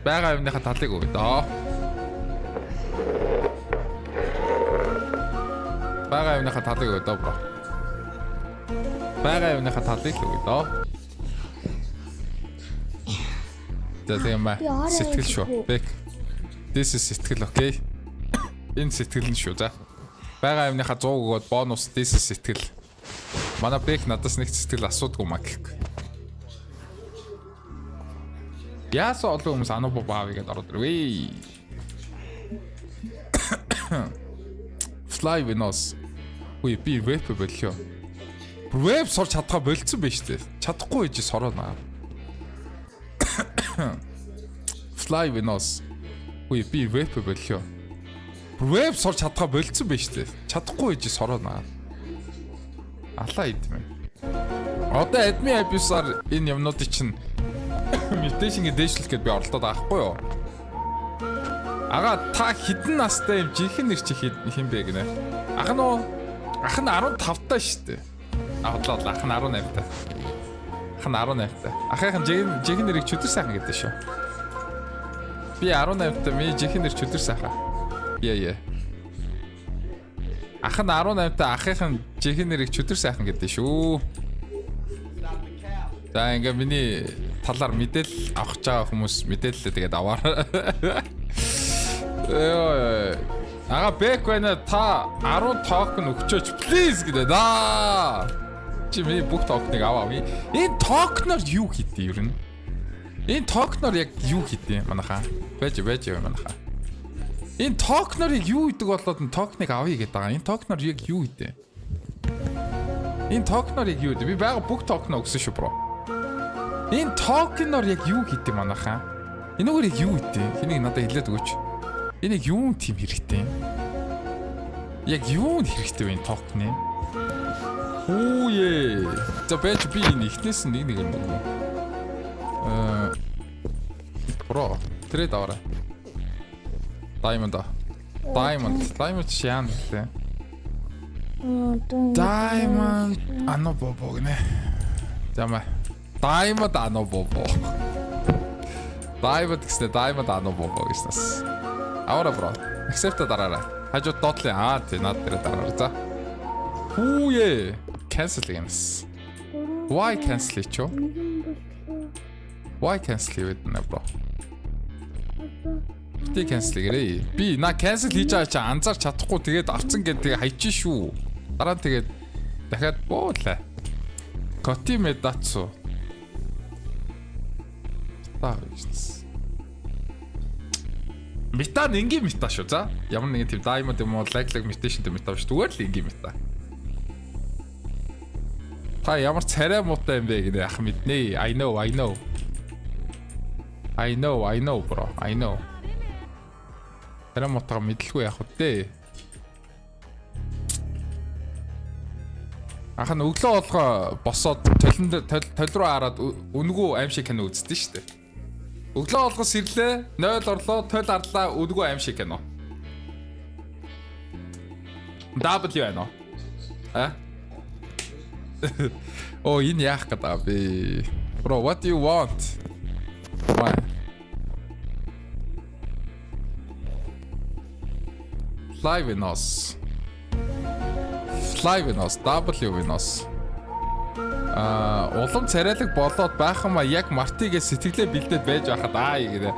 Бага юмныхаа талыг өгөө доо. Бага юмныхаа талыг өгөө доо бро. Бага юмныхаа талыг өгөө доо. Тийм ба. Сэтгэл шүү. Бек. This is сэтгэл окей. Энэ сэтгэл нь шүү за. Бага юмныхаа 100 өгөөд бонус this is сэтгэл. Манай Бек надаас нэг сэтгэл асуудгүй маа гэхгүй. Яасаа олон хүмүүс анаа баавыг гээд ороод ирвээ. Fly Venus. Үгүй би веб боллоо. Веб сурч чадхаа болцсон байж тээ. Чадахгүй гэж сороонаа. Fly Venus. Үгүй би веб боллоо. Веб сурч чадхаа болцсон байж тээ. Чадахгүй гэж сороонаа. Алаа идмэн. Одоо admin abuse-аар энэ юмнуудыг чинь mutation-ийг дэвшлэх гэдээ би оролдоод байгаа хгүй юу? Ага та хідэн настай юм жинхэнэ нэр чи хин бэ гинэ. Ах нь 15 таа штэ. Бодлоо ах нь 18 таа. Ах нь 18 таа. Ахын жинхэнэ нэрийг чөдөр сайхан гэдэг шүү. Би 18 таа миний жинхэнэ нэр чөдөр сайхан. Яа. Ах нь 18 таа ахын жинхэнэ нэрийг чөдөр сайхан гэдэг шүү. За ингээ миний талаар мэдээлэл авах гэж байгаа хүмүүс мэдээлэлээ тэгээд аваарай. Ага Бек байна та 10 токен өгчөөч please гэдэг да. Чи миний бүх токеныг аваа. Энэ токеноор юу хийдэ ер нь? Энэ токеноор яг юу хийдэ манайхаа? Байж манайхаа. Энэ токеноор яг юу хийдэг болоод энэ токеныг авъя гэдэг байгаа. Энэ токеноор яг юу хийдэ? Энэ токеноор яг юу хийдэ? Би байгаа бүх токен өгсөн шүү бро. Энэ токеноор яг юу хийдэ манайхаа? Энэгээр яг юу хийдэ? Хэнийг надад хэлээд өгөөч. Энэ яг юу тийм хэрэгтэй? Яг юу хэрэгтэй вэ энэ токны? Ooh. За байж би энэ ихнээс нэг юм уу? Бро, трейд аваа. Diamond шаан лээ. Diamond ано бобо гинэ. Замаа. Diamond ано бобо. Diamond ано бобо гэснээс. Аваа бро. Accept дараарай. Хажууд доотлын тий над дээр дараарай за. Хүүе. Cancel гэнэс. Why cancel чё? Why cancel with на бро? Тэ cancel гэрээ. Би на cancel хийж байгаа чи анзаарч чадахгүй тэгээд авцсан гэдэг тэгээ хайчих шүү. Дараа нь тэгээд дахиад буулаа. Коти медацу. Таагс. Мета нэг мета шүү за. Ямар нэгэн тийм diamond юм уу like mutation тийм мета шүү. Зүгээр л ингийн мета. Та ямар царай муутай юм бэ гэнэ ах мэднэ. I know bro. I know. Царай муутаа мэдлгүй яах вэ? Ах нь өглөө болгоо босоод толь руу хараад үнгүү аим шиг кино үздэг шүү дээ. Өглөө болгоос ирлээ, 0 орлоо, толь арлаа, үнгүү аим шиг кино. W байна уу? Oh, энэ яах гэдэг бэ? Bro, what do you want? Why? Fly Venus, W Venus. Улам царайлаг болоод байх юм а яг Мартигээ сэтгэлээ бэлдээд байж байхад гэдэг.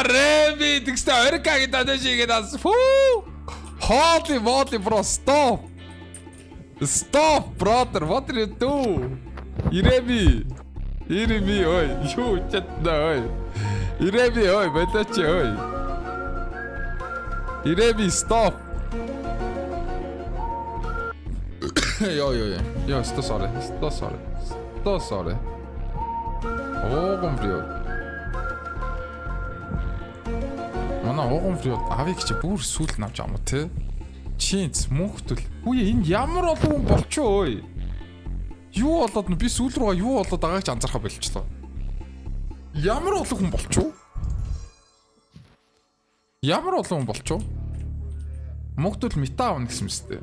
Рэби тэгстэй орикагийн дадаш игээд ас. Holy moly bro, stop. Stop brother, what are you doing? Ирэби ой, юу чатна ой. Ирэби ой, бэлээч ой. Ирэби stop. Yo, sto sorry. Огон вриод. Манай огон вриод авиг чи бүр сүлд навж ам уу те? Чинц мөнхтөл. Үе энэ ямар олон хүн болчихоо ой. Юу болоод би сүүл рүүгээ юу болоод байгаач анзаархаа болчихлоо. Ямар олон хүн болчихоо? Ямар олон хүн болчихоо? Мөнхтөл мета авна гэсэн мэт.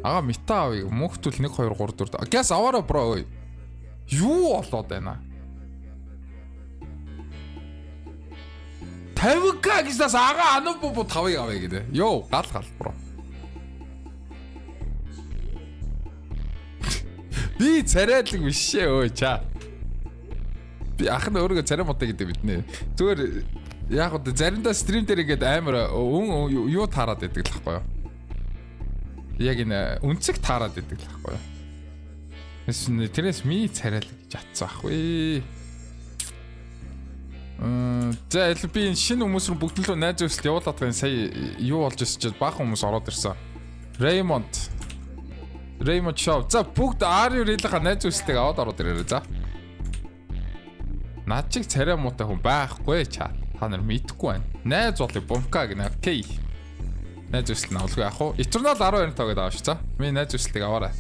Ага мета авъя. Мөнхтөл 1 2 3 4. Гэс аваараа бро ой. Юу болоод байна? 50к гэснээс ага ануу бу 5-ыг авъя гэдэг. Йоо, гал бро. Би царайлаг биш ээ өө чаа. Би ахна өөрийгөө царай муутай гэдэг биднэ. Зүгээр яг уу заримдаа стрим дээр ингээд амар юу таарад байдаг л байхгүй юу? Яг энэ үнцэг таарад байдаг л байхгүй юу? Тэрээс ми царайлаг гэж атсан ахгүй. За би шинэ хүмүүс рүү бүгд л найз зөвсөлт явуулаад байгаа сая юу болж ирсэн чинь баахан хүмүүс ороод ирсэн. Raymond Show. За бүгд RU-ийнхаа найз зөвсөлтийг аваад ороод ирээрэй за. Наад чиг царай муутай хүн байхгүй чаа. Та нар мэдхгүй байна. Найз болыг бумка гэнэ. Окей. Найз зөвсөлт нь авалгүй яах вэ? Eternal 12 тоогээд аваач за. Миний найз зөвсөлтийг аваарай.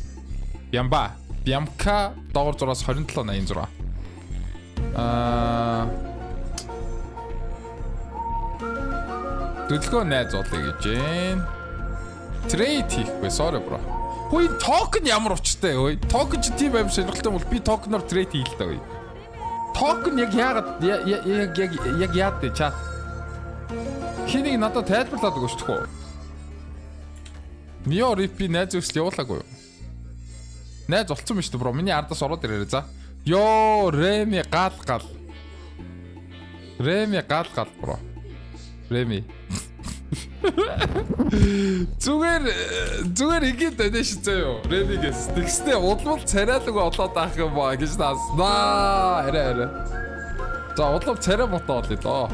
Biamka доогор зураас 2786. Төлгөө найз болыг гэж байна. Трейд хийхгүй sorry bro. Хөөе токен ямар учиртай вэ? Токен чи тийм аим сонирхолтой бол би токеноор трейд хийл таа. Токен яг яагаад яг яад вэ чат? Хэнийг надад тайлбарлаад өгөөч төхөө. Мио рипи найз зөвсөл явуулаагүй юу? Найз болцсон юм шүү дээ бро. Миний ардаас ороод ирээрэй за. Йоо, Реми гал. Реми гал бро. Реми. Зүгээр игээд байна шүү заяа. Ремигээс тэгстэй удлал царайлаг олоод авах юм ба гэж наа. Арай. За удлал царай мотоо олъё доо.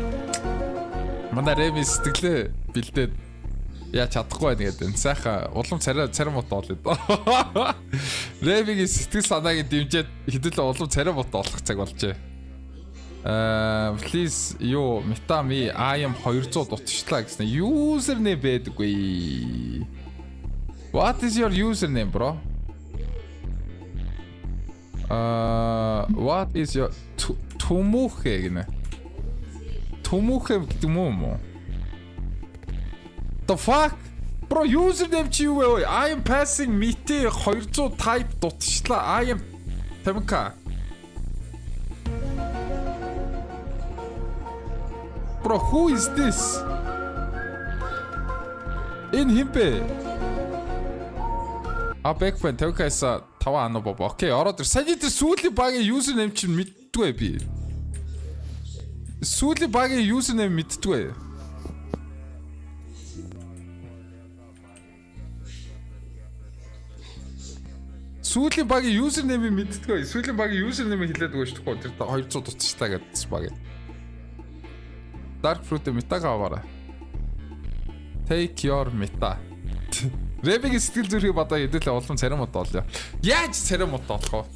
Манай Реми сэтгэлээ бэлдээд яа чадахгүй байна гэдэг. Сайхан улам царай мотоо олъё доо. Ремигийн сэтгэл санааг дэмжиж хэдүүлээ улам царай мотоо олох цаг болжээ. Please юу Metami I am 200 дутчлаа гэсэн. Username байдаггүй. What is your username bro? What is your Tomuhe гэнэ. Tomuhe гэдэг юм уу? The fuck? Bro username чи юу вэ? I am passing Mete 200 type дутчлаа. I am Тамка. Bro, who is this? In himbe. Backfan тавкайса 5 анаа боо. Окей, ороод ир. Сая тэр сүүлийн багийн username чинь мэддгүй би. Сүүлийн багийн username мэддгүй. Сүүлийн багийн username мэддгүй. Сүүлийн багийн username хэлээд өгөөч тохоо. Тэр 200 дуцчихлаа гэдсэн баг. Dark Fruit метага аваарай. Take your meta. Рэбигийн сэтгэл зүрхийг бодоо хэдүүлээ улам царай мод олё. Яаж царай мод олох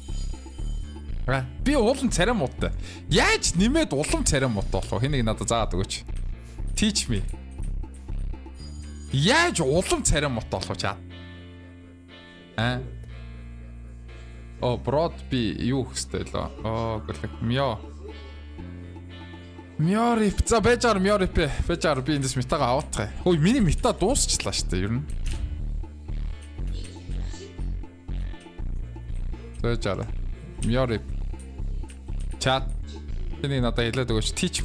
вэ? Би улам царай модтай. Яаж нэмээд улам царай мод олох вэ? Хэнийг надад заагаад өгөөч. Teach me. Яаж улам царай мод олох чаа? Брод би юу хөстэй лөө. Гэрлэг мё. Мёрип за бэжар мёрип бэжар би эндээс метага авах. Хөөе миний мета дуусчлаа шүү дээ ер нь. Бэжар мёрип чат энийг надад хэлээд өгөөч. Teach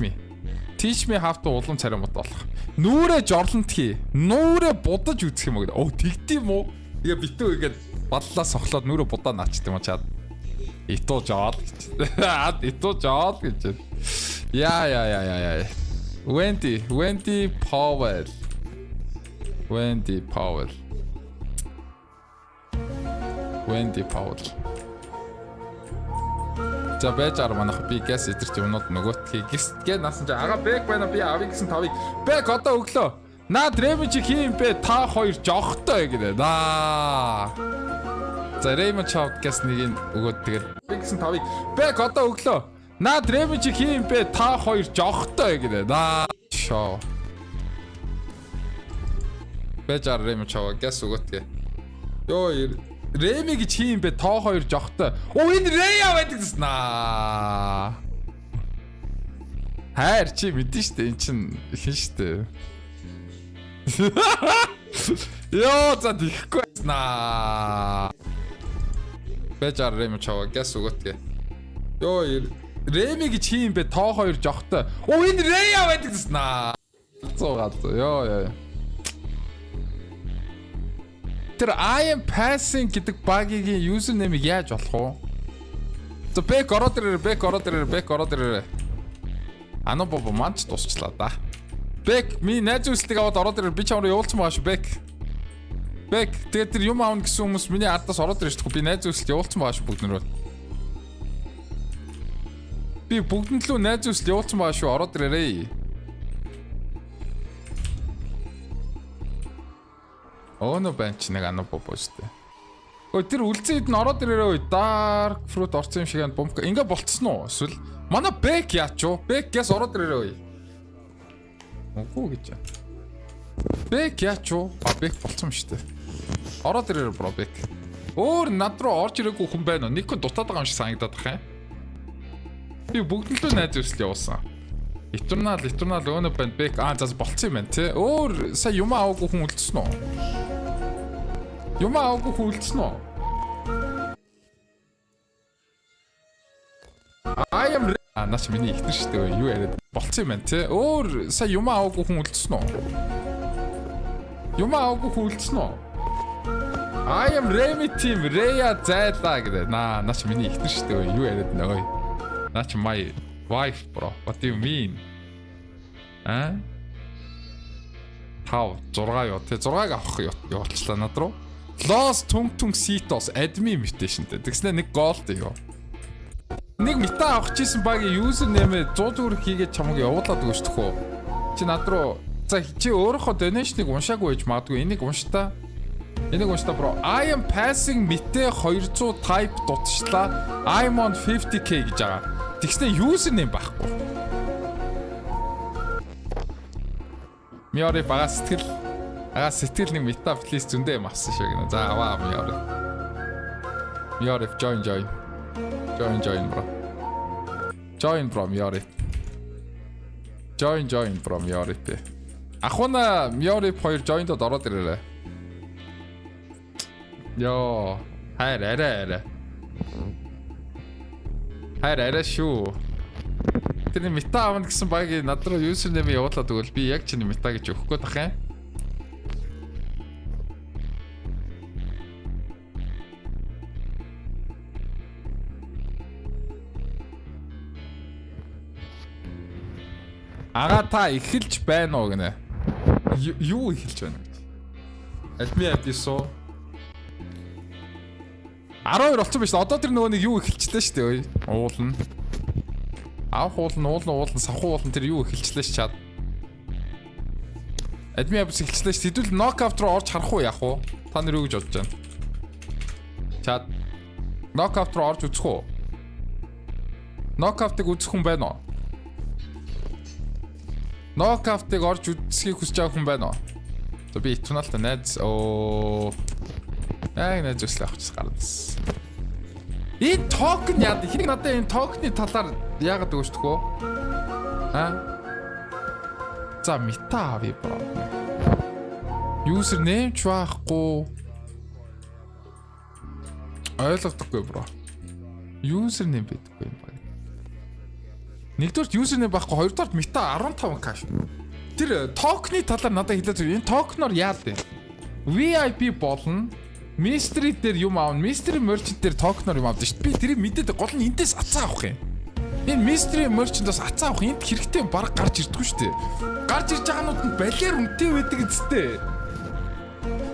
me how to улам царай мод болох. Нүрэ жорлонт хий. Нүрэ будаж үзэх юм уу гэдэг. Тэгдэм үү? Тэгээ битүү игээд баллаа сохлоод нүрэ будаа наачт юм чаад. Итуу жаал гэж. Итуу жаал гэж. Яа. Wendy Powell. За бэжаар манайх би гэс идэрч юмнууд нөгөөтхий гээ насан чи ага бэк байна би авъя гэсэн тавыг бэк одоо өглөө наад рэми чи хийм бэ та хоёр жохтой гэдэг наа за рэми чавд гэс нэг өгөөд тэгээд би гэсэн тавыг бэк одоо өглөө наад рэми чи хийм бэ та хоёр жохтой гэдэг наа шоо бэжаар рэми чав гэс өгөөдгээ ёо Рэми гэж хийм бэ тоо хоёр жохтой. Оо энэ Рэя байдаг гэсэн наа. Хайр чи мэдэн штэ эн чин хин штэ. Ёо за дихгүй наа. Бэжар Рэми чаваа гэс өгөөтгээ. Ёо Рэми гэж хийм бэ тоо хоёр жохтой. Оо энэ Рэя байдаг гэсэн наа. Цуугаад ёо. Тэр I am passing гэдэг багийн юзернеймийг яаж болох вэ? За бэк ороод ирээ. Ано бобо манч тусчлаа да. Бэк ми найз үсэлтийг аваад ороод ирээ би чамруу явуулсан байгаа шүү бэк. Бэк тэгээд тэр юм аавна гэсэн хүмүүс миний ардаас ороод ирж байгаа би найз үсэлт явуулсан байгаа шүү бүгднөрөө. Би бүгдэнд лөө найз үсэлт явуулсан байгаа шүү ороод ирээрээ. Оно бенч нэг ано бобостэй. Өө тэр үлцээд нь ороод ирээрээ dark fruit орсон юм шиг ан бомб. Ингээ болцсон уу? Эсвэл манай бэк яач юу? Бэк гэс ороод ирээрээ. Үгүй гэж. Бэк яач юу? Бэк болцсон юм шүү дээ. Ороод ирээрээ бро бэк. Өөр над руу орж ирээгүй хүн байна уу? Нэг хүн дутаад байгаа юм шиг санагдаад бах юм. Би бүгднлөө найз үсэл явуулсан. Eternal өөнө банд бэк зас болцсон юм байна тий. Өөр сая юм аваагүй хүн үлдсэн үү? Юм аваагүй хүн үлдсэн үү? I am наач миний ихтер штэ юу яриад болцсон юм байна тий. Өөр сая юм аваагүй хүн үлдсэн үү? Юм аваагүй хүн үлдсэн үү? I am Remy team Рэя зайлаа гэдэг. Наач миний ихтер штэ юу яриад нөө. Наач my wife bro. What do you mean? Тав 6 юу? Тэ 6-ыг авах явуулчлаа над руу. Lost түнг Citos admin mutation-тэй. Тэгснэ нэг gold юу? Нэг мета авах гэсэн багийн user name-ээ 100 төгрөг хийгээд чамайг явуулаад өгөөч төхөө. Чи над руу за чи өөрийнхөө donation-ыг уншаагүй байж магадгүй. Энийг уншта. Bro. I am passing мэтэ 200 type дутчлаа. I'm on 50k гэж байгаа. Тэгснэ user name байхгүй. Миори бага сэтгэл нэг мета плиз зөндөө юм авсан шүү гэнэ. За аваа Миори join bro. Join bro Миори. Join bro Миори тэ. Ахуна Миори хоёр join-дод ороод ирээрээ. Йоо, хайр арай шүү. Тэрний мета авна гэсэн багийг над руу user name явуулаад өгвөл би яг чиний мета гэж өгөх гээд бах юм. Ага та эхэлж байна уу гэнэ? Юу эхэлж байна? Адми аписоо 12 болсон байж. Одоо тэр нөгөө нэг юу эхэлчлээ шүү дээ. Уулна. Авах уулна, савхуу уулна тэр юу эхэлчлээ ш чад. Адми апс эхэлчлээ ш. Хэдүүл нокаут руу орж харах уу яах уу? Та нар юу гэж бодож байна? Чад. Нокаут руу орж үзэх үү? Нокаутыг үзэх хүн байна уу? Нокаутыг орж үзхийг хүсэж байгаа хүн байна уу? За би итуналтай найз найз өслөө авчихсан гараас. Энэ токен яа хэрэг надад энэ токены талаар яагаад өгч төхөө? За мета авъя бро. User name ч байхгүй. Ойлгохдоггүй бро. User name байдаггүй юм байна. Нэгдүгээр user name байхгүй, хоёрдугаар мета 15k шүү. Тэр токены талаар надад хэлээд энэ токеноор яа вэ? VIP болно. Mystery дээр юм аав. Mystery merchant дээр токеноор юм авдаг шүү дээ. Би тэрийг мэдээд гол нь эндээс ацаа авах юм. Энэ mystery merchant-аас ацаа авах энд хэрэгтэй баг гарч ирдэггүй шүү дээ. Гарч ирж байгаанууд нь балиар үнэтэй байдаг үстэй.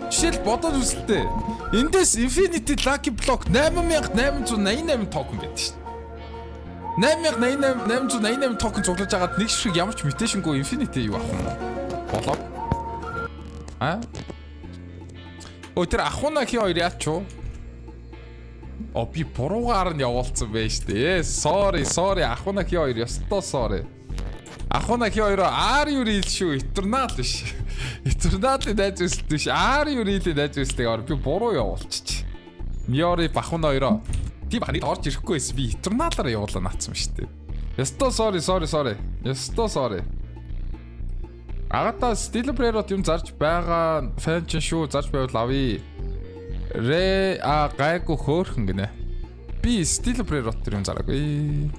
Жишээл бодоод үзэлтэй. Эндээс Infinity Lucky Block 8888 токен байдаг шүү дээ. 8888 токен цуглаж агаад нэг шиг ямар ч mutation-гүй Infinity юу авах юм болоо. Тэр ахуна хий хоёр яач юу? Би буруугаар нь явуулсан байж тээ. Sorry ахуна хий хоёр ёстой sorry. Ахуна хий хоёроо R-ю рил шүү, Eternal биш. Eternal-ийн дайж үсэлт биш. R-ю рилийн дайж үсэлтэйгээр би буруу явуулчих. Miori бахуна хоёроо. Тийм ханыг орж ирэхгүй байсан. Би Eternal-аар явуулаа наацсан шүү дээ. Ёстой sorry. Ёстой sorry. Агата Steel Brerot юм зарж байгаа фэн чин шүү, зарж байвал авъя. Гайгүй хөөрхөн гинэ. Би Steel Brerot юм зараагүй.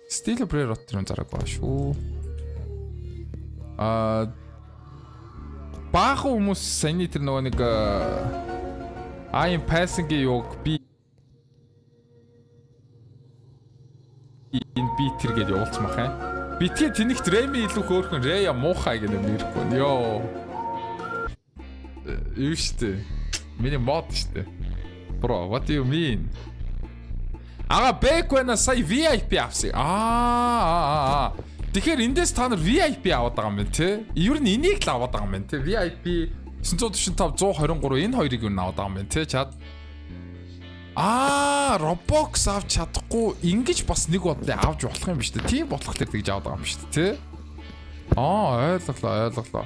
Steel Brerot юм зараагүй шүү. Баах хүмүүс саний тэр нөгөө нэг I'm passing-ийн юг би энэ би тэр гэж явуулсан бахаа. Битгий тэнэгт Рэми илүү хөөрхөн Рэя муухай гэнэ нэрхгүй. Йоо. Юу штэ. Миний мод штэ. Bro, what do you mean? Бэквэна сая VIP авсан. Тэгэхээр эндээс та нар VIP аваад байгаа юм байна те. Ер нь энийг л аваад байгаа юм байна те. VIP 945 123 энэ хоёрыг юу аваад байгаа юм байна те. Чад. Roblox авч чадахгүй ингэж бас нэг бодлоо авч болох юм биш үү? Тийм бодлого төр тэгж аваад байгаа юм шүү дээ, тий? Ойлголоо.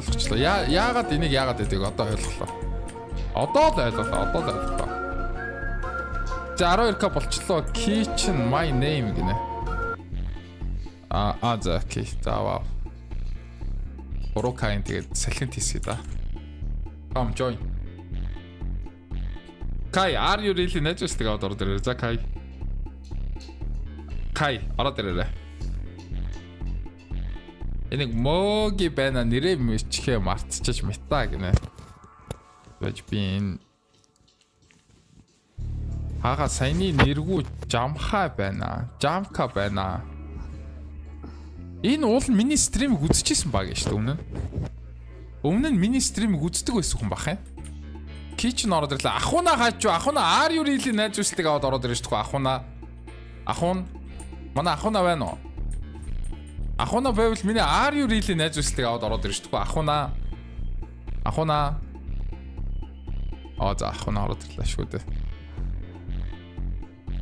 Ойлгочлоо. Яагаад энийг яагаад гэдэг одоо ойлголоо. Одоо л ойлголоо. За 12k болчлоо. Kitchen my name гинэ. За окей. За вау. Орокайн тэгээд салхин тийсгээ да. Come join. Kai, are you really not just out of there? За Kai, ороод ирээрэй. Энийг моги байна нэрээ мичхээ мартчихж мета гинэ. Байж би энэ хага саяны нэргүү Jamha байна. Jamka байна. Энэ уул миний стримийг үзчихсэн баг шүү дээ өмнө нь миний стримийг үздэг байсан хүн бах юм. Kitchen ороод ирлээ. Ахуна хаач юу? Ахуна are you really найз үстэйг аваад ороод ирж тахгүй ахуна. Манай ахуна байна уу? Ахуна байвал миний are you really найз үстэйг аваад ороод ирж тахгүй ахуна. За ахуна ороод ирлээ шүү дээ.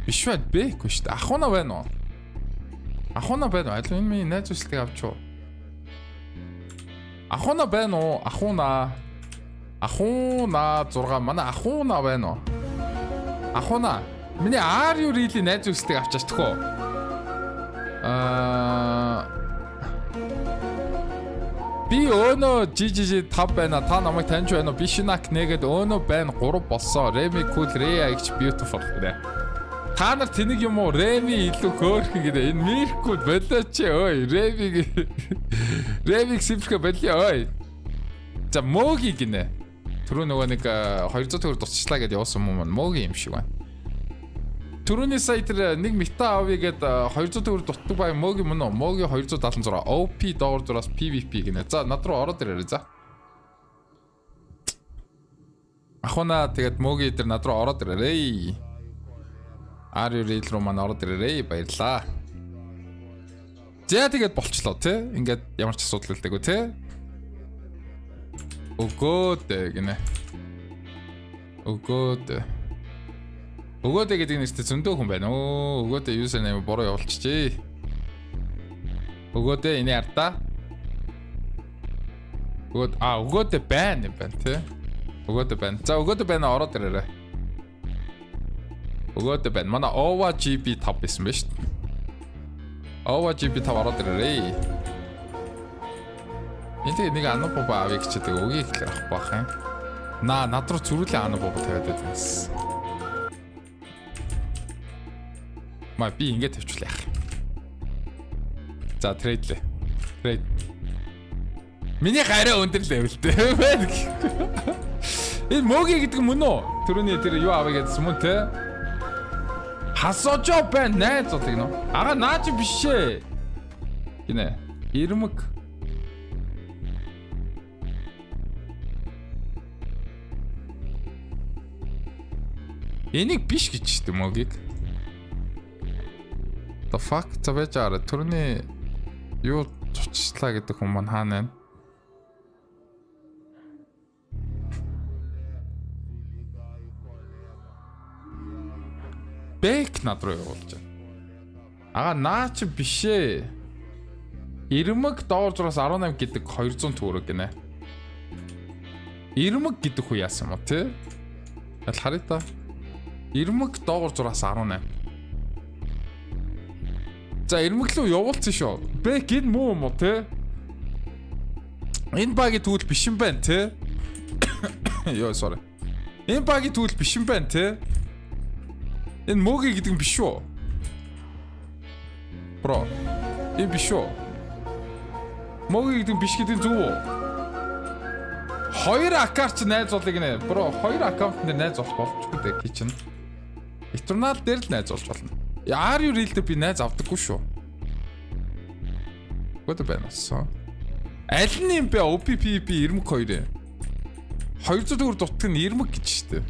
Биш бэхгүй шүү дээ. Ахуна байна уу? Ахуна байна уу? Аль энэ миний найз үстэйг авч юу? Ахуна байна уу? Ахуна 6 манай ахуна байна уу? Ахуна миний are you really найз үстэйг авчаач төхөө. Би өнөө GGG 5 байна. Та намайг таньж байна уу? Би шинак нэгэд өнөө байна 3 болсон. Remy cool Rhea X beautiful гэнэ. Та нар тэнийг юм уу? Remy илүү хөөрхөн гэнэ. Энэ Mirko болооч ой. Remy симпл болоо ой. За Моги гинэ. Түрүү нөгөө нэг 200 төгрөг дурчлаа гэдээ явуулсан юм маань Моги юм шиг байна. Түрүүний сая тэр нэг мета авъя гэд 200 төгрөг дутдаг бай Моги мөн үү? Моги 276 OP доогор зураас PVP гинэ. За над руу ороод ирээрэй за. Ахуна тэгээд Моги тэр над руу ороод ирээрэй. Are you real руу маань ороод ирээрэй. Баярлаа. За тэгээд болчлоо тий. Ингээд ямар ч асуудал үлдээгүй тий. Өгөөд гинэ. Өгөөд гэдэг нь ихтэй зөндөө хүн байна. Өгөөд юусэнэ бороо явуулчихжээ. Өгөөд энэ ардаа. Өгөөд байна юм байна тий. Өгөөд байна. За өгөөд байна ороод ирээрэй. Өгөөд байна. Манай Ова GB 5 байсан ба шүү дээ. Ова GB 5 ороод ирээрэй. Энэ нэг анабоба авъя гэж байгаа үгийг хэлэх байх юм. Над руу зүрүүлээ анабоба тавиад байсан. Би ингээд тавьчлаа яах. За трейдлээ. Right. Миний хараа өндөр левелтэй. Энэ моги гэдэг юм уу? Түрүүний тэр юу авъя гэдсэн мөн те? Хасожоо байна найз болыг нөө. Ага наач биш ээ. Гинэ. Ирмэг. Энийг биш гэж чийдэ мөгийг. The fuck цавэжаар түрүүний юу цуцлаа гэдэг хүн маань хаана вэ? Бэк над руу явуулж байна. Ага наа чи биш ээ. Ирмэг доор зураас 18 гэдэг 200 төгрөг гинэ. Ирмэг гэдэг хүү яасан юм уу те? Аль харъя та. Ирмэг доогор зураас 18. За ирмэг рүү явуулсан шүү. Бэк энэ муу юм уу те? Энэ багийн түүл биш юм байна те? Йоо sorry. Энэ багийн түүл биш юм байна те? Энэ моги гэдэг юм биш шүү. Бро. Энэ биш шүү. Моги гэдэг биш гэдэг зөв үү? Хоёр аккаунт чи найз болыг нэ. Бро, хоёр аккаунт дээр найз болох болчихгүй дээ кичэн. Eternal дээр л найз болж болно. Are you real дээр би найз авдаггүй шүү. Гот бэнасаа. Аль нь юм бэ? OPPP 92. 200 төгрөг дутдаг нь 90 гэж штэ.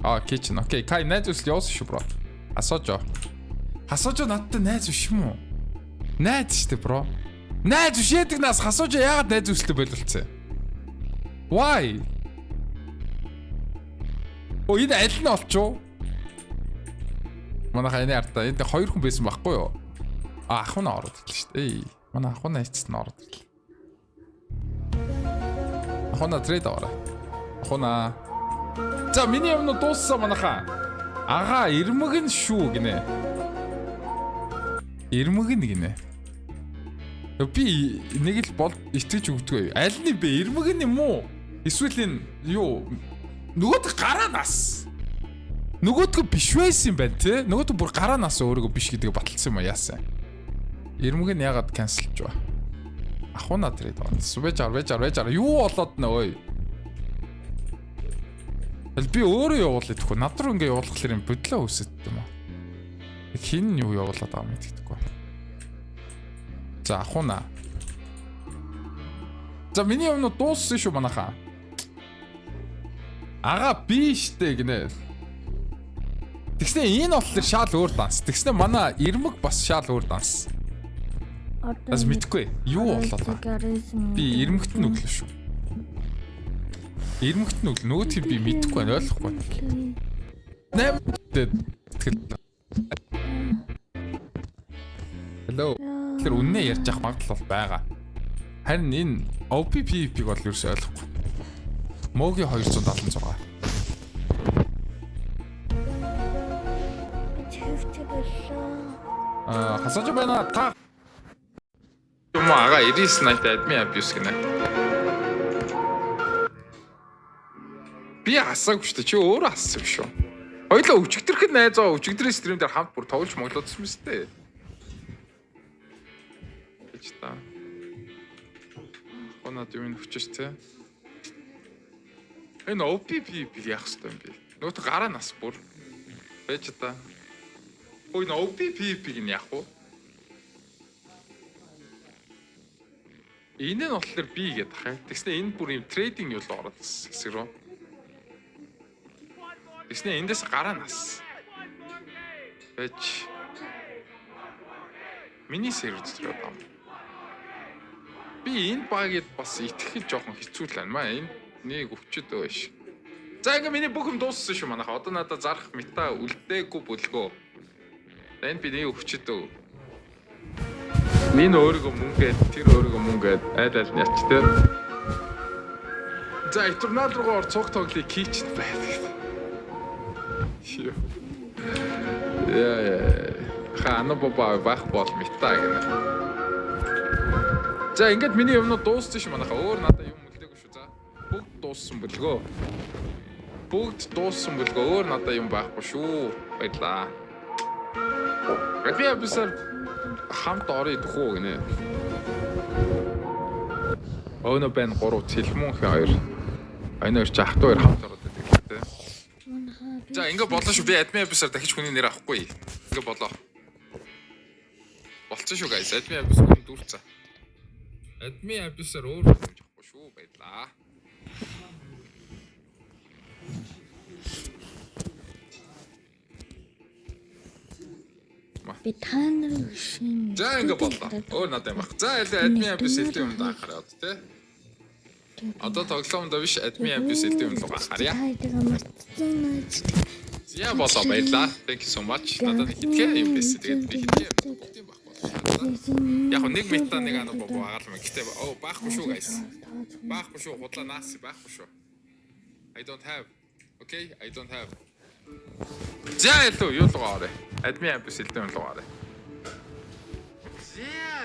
Аа, кичэн. Окей, кай найз үсэл явуулсан шүү, бро. Асаажо. Асаажо надтай найз биш юм уу? Найз штэ, бро. Найз биш яадаг нас асаажо яагаад найз үсэлтэй бололцсон? Why? Оо, энэ аль нь олчоо? Манай хаяны артаа энд хоёр хүн байсан байхгүй юу? Ах нь ороод ирлээ шүү дээ. Манай ах нь айцсан ороод ирлээ. Ах нь трейд аваа. Ах нь. За миний өмнө дууссан манайхаа. Ага ирмэг нь шүү гинэ. Ирмэг нь гинэ. Би нэг л бол итгэж өгдөггүй. Аль нь бэ? Ирмэг нь юм уу? Эсвэл энэ юу? Нөгөөд гараа нас. Нөгөөдгөө биш байсан юм байна те. Нөгөөдгөө бүр гараа нас өөрийгөө биш гэдгийг баталсан юм а яасан. Ирмэг нь ягаад канселж ба? Ахуна трейд аваад. Вэжар. Юу болоод нэ ой. Би өөрөө явуулъя гэхгүй. Над руу ингээ явуулахлаар юм бодлоо үсэт юм аа. Хин юу явуулаад байгаа юм гэдэггүй. За ахуна. За миний өмнө дууссан шүү манайхаа. Ага би штэ гинэ. Тэгснэ энэ болохоор шал өөр данс. Тэгснэ манай ирмэг бас шал өөр данс. Аз мэдгүй. Юу болоод байгаа? Би ирмэгт нь өглөө шүү. Ирмэгт нь өглөө. Нөгөөдгийг би мэдгүй байна, ойлгохгүй. 8 тэгэл. Hello. Тэр үннээ ярьж явах магадлал байгаа. Харин энэ OPPP-г бол юу ч ойлгохгүй. Моги 276. Хасаж байна та. Юм ага 99 night admin abuse гинэ. Би хасаагүй шүү дээ. Чи өөрөө хассан шүү. Хоёлоо өчигдөрхэд найзаа өчигдрийн стрим дээр хамт бүр тоглож моглоодсан мэт дээ. Гэж та. Онод юм хүчтэй те. Энэ OPPP яах вэ юм бэ? Нөгөөд гараа нас бүр. Бэж та. Ой энэ OPPP гин яах вэ? Энэ нь болохоор би гэдэг хаа. Тэгснэ энэ бүр юм трейдинг юу л ороод хэсэг рүү. Тэгснэ эндээс гараа нас. Бэж. Миний сервер дээр байна. Би энэ багид бас итгэхэд жоохон хэцүү л байна. Энэ нэг өвчөд байж. За ингээ миний бүх юм дууссан шүү манайха. Одоо надад зарах мета үлдээгүй бөлгөө. Энэ би нэг өвчөд өв. Минь өөрийгөө мөнгөд, тэр өөрийгөө мөнгөд айл няч тэр. За Eternal руугаар цуг тоглыг хийчихэд байдаг. Яа. Хана баба бах бол мета гэнэ. За ингээд миний юмнууд дууссан шүү манайха. Өөр надад юм үлдээгүй шүү. За бүгд дууссан бөлгөө. Өөр надад юм байхгүй шүү. Баярлаа. Би бисаар хамт орё дөхөө гинэ. Өөний байн 3 цэлмүүн хэ 2. Энэ хоёр чи ахтуу хоёр хамт ороод байдаг те. За ингээ болоо шүү. Би админ абисаар дахиж хүний нэр авахгүй. Ингээ болоо. Болцсон шүү guys. Админ абис хүн дүүрцээ. Админ абисаар өөр хүн авахгүй шүү байлаа. Би танаар шин. За ингээ болоо. Өөр надад юм баг. За админ абис хэлдэг юм даахаар яваад те. Одоо тоглоомд биш админ абис хэлдэг юм лугаа харъя. Хайдгаа мартсан. Я болоо баярлаа. Thank you so much. Надад хитгэн юм биш. Тэгээд би хитгэн юм байхгүй. Яг нэг мета нэг анаа баагаал юм. Гэтэ баахгүй шүү guys. Баахгүй шүү. Худлаа наас баахгүй шүү. I don't have. Okay, I don't have. За юу лугаарэ. Админ абис хэлдэг юм лугаарэ.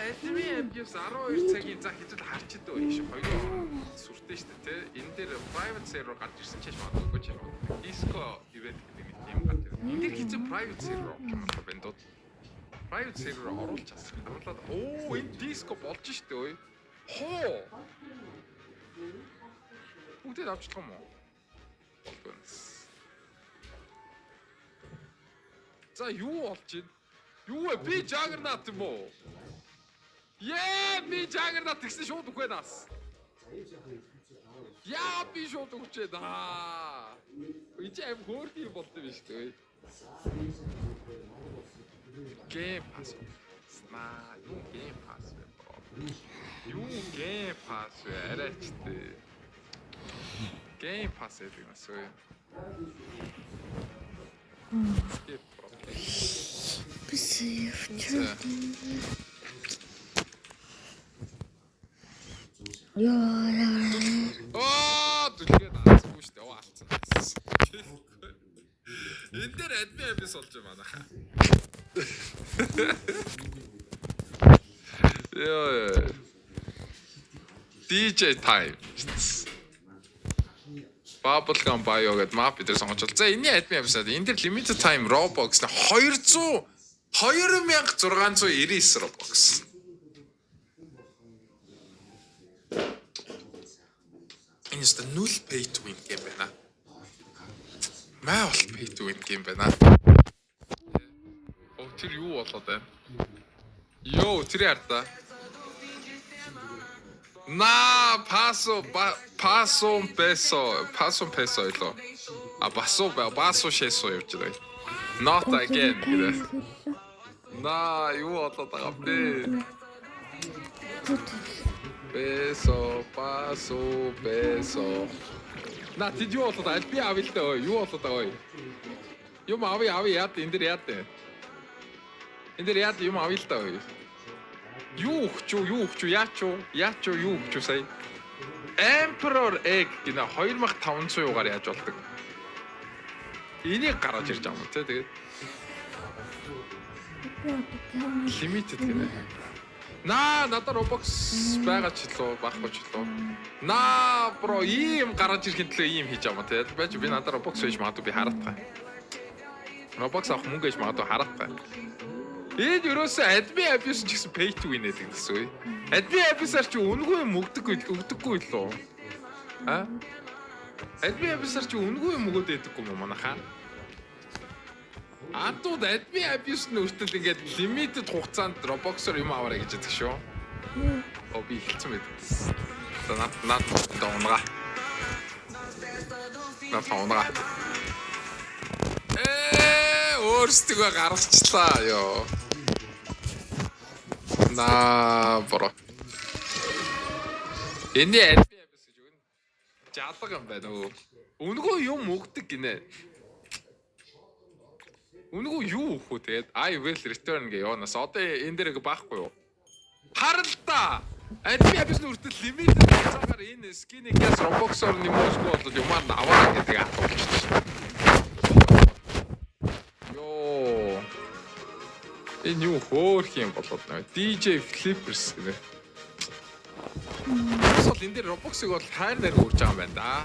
Админ абис 12 цагийн за хизэл харчдаг байх шүү. Хоёроо сүртэй шүү дээ, тэ. Энэ дээр private server гарч ирсэн ч магадгүй ч юм. Disco event гэдэг юм гарч ирсэн. Энэ дээр хизээ private server юм байна доо. Private server оруулж асах. Оруулаад энэ disco болж шүү дээ. Хоо. Бүгдээ авчлах юм уу? За юу болж байна? Юу вэ? Би Juggernaut юм уу? Би Juggernaut гэсэн шууд үгүй нас. Яа би шууд үгчээ да. Үгүй аим хөөрхий болдсон биш үү? Game pass. Юу game pass вэ? Юу game pass вэ? Арайчтэй. Game pass гэдэг юм асуу. Бисээ. Дүлгээ наацгүй шүү дээ. Алдсан. Энэ дээр админ абис болж байна. DJ time. Bubblegum Bio гэдэг map дээр сонгож бол. За энэний админ абисаад энэ дээр limited time Roblox на 2699 Roblox. Энэ ч нүл pay to win game байна. Маа бол pay to win game байна. Тэр юу болоод байна? Йоо, тэр яарда. На пасо песо ило. Басо шесо явж байгаа. Not again гэдэг. На юу болоод байгаа бэ? Peso. На тэд юу болоод аль би авъя л дээ. Юу болоод байгаа вэ? Юм авъя яад энэ дэр яад дээ. Энэ дэр яад юм авъя л дээ. Юу өгч юу өгч сая. Emperor Egg гинэ 2500 юугаар яаж болдог. Энийг гаргаж ирж байгаа юм те тэгээд. Limited гинэ. Надад Roblox байгаа ч лөө байхгүй ч лөө. Бро ийм гаргаж ирэхэд л ийм хийж байгаа юм те. Байж би надад Roblox хийж магадгүй би хараатгаа. Roblox авах мөнгө гэж магадгүй хараатгаа. Энэ юусаа админ абьюс ч гэсэн pay to win гэдэг гэсэн үү? Админ абьюсаар чи үнгүй юм өгдөггүй лөө. Админ абьюсаар чи үнгүй юм өгөөд байдаггүй юм манайхаа. Атууд админ абьюс нь өөртөө ингээд limited хугацаанд Roblox-оор юм аваарай гэж хэлдэг шүү. Би хэлсэн байд. Наад доонгаа. Өөрсдөө гаргачлаа ёо. Бро. Энэ админ абьюс гэж өгнө. Жаалга юм байна уу? Үнгүй юм өгдөг гинэ. Үнгүй юу өгөх үү тэгээд I will return гэ яваас одоо энэ дээр байхгүй юу? Харалта. Админ абьюс нь үртэл limited цагаар энэ скинийг яс Roblox-оор нэмэхгүй болоод юмар аваа гэдэг асуулт. Йоо. Энэ юу хөөх юм болоод нэ. DJ Flippers гэнэ. Эсвэл энэ дээр Roblox-ыг бол хайр дээр үрж байгаа юм байна да.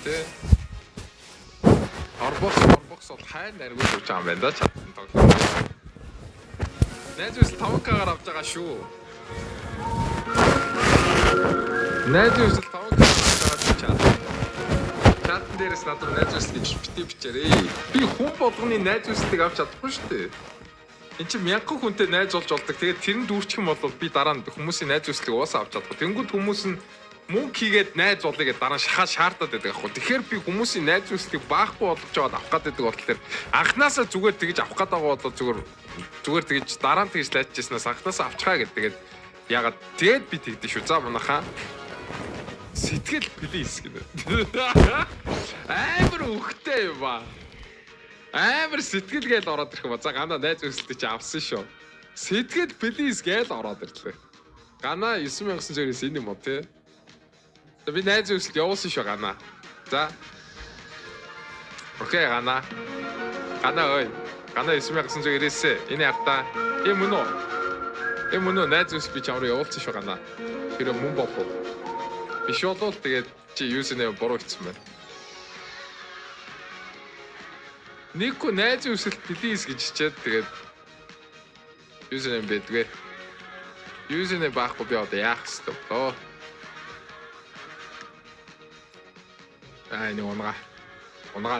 Тэ. Roblox бол хайр дээр үрж байгаа юм байна да. Чатан тоглоо. Найзус 5K-гаар авч байгаа шүү. Найз үсэл 5 кг чат. Чатн дээрээс надад найз үсэл гэж битээ бичээрэй. Би хүн болгоны найз үслийг авч чадахгүй шүү дээ. Энд чинь 1000 хүнтэй найз болж болдог. Тэгээд тэр нь дүүрчих юм бол би дараа нь хүмүүсийн найз үслийг уусаа авч чадахгүй. Тэнгүүд хүмүүс нь мөнгө хийгээд найз болъё гэдээ дараа нь шахаа шаардаад байдаг аахгүй. Тэгэхээр би хүмүүсийн найз үслийг баахгүй болгож аваад авах гэдэг бодлоор анханасаа зүгээр тэгж авах гэдэг бол зүгээр тэгж дараа нь тэгж лайчжсанаас анханасаа авчихаа гэдэг. Тэгээд ягаад тэгээд би тэгдэж шүү. За манайхаа сэтгэл плиз гэдэг. Амар өгтэй юм ба. Амар сэтгэл гээл ороод ирэх юм ба. За гана найз үсэлтээ чи авсан шүү. Сэтгэл плиз гээл ороод ирлээ. Гана 9900-ээс энэ юм уу те? Би найз үсэлт явуулсан шүү гана. За. Окей гана. Гана ой. Гана 9900-ээс энэ хавта юм уу? Юм уу найз үсэлт би чамруу явуулсан шүү гана. Тэр мөн бохгүй. Биш болвол тэгээд чи юусэнэ буруу хийсэн байна. Нико найз үсэлт плиз гэж хичээд тэгээд юусэнэ бэдгээ. Юусэнэ баахгүй би одоо яах ёстой вэ? Энэ унгаа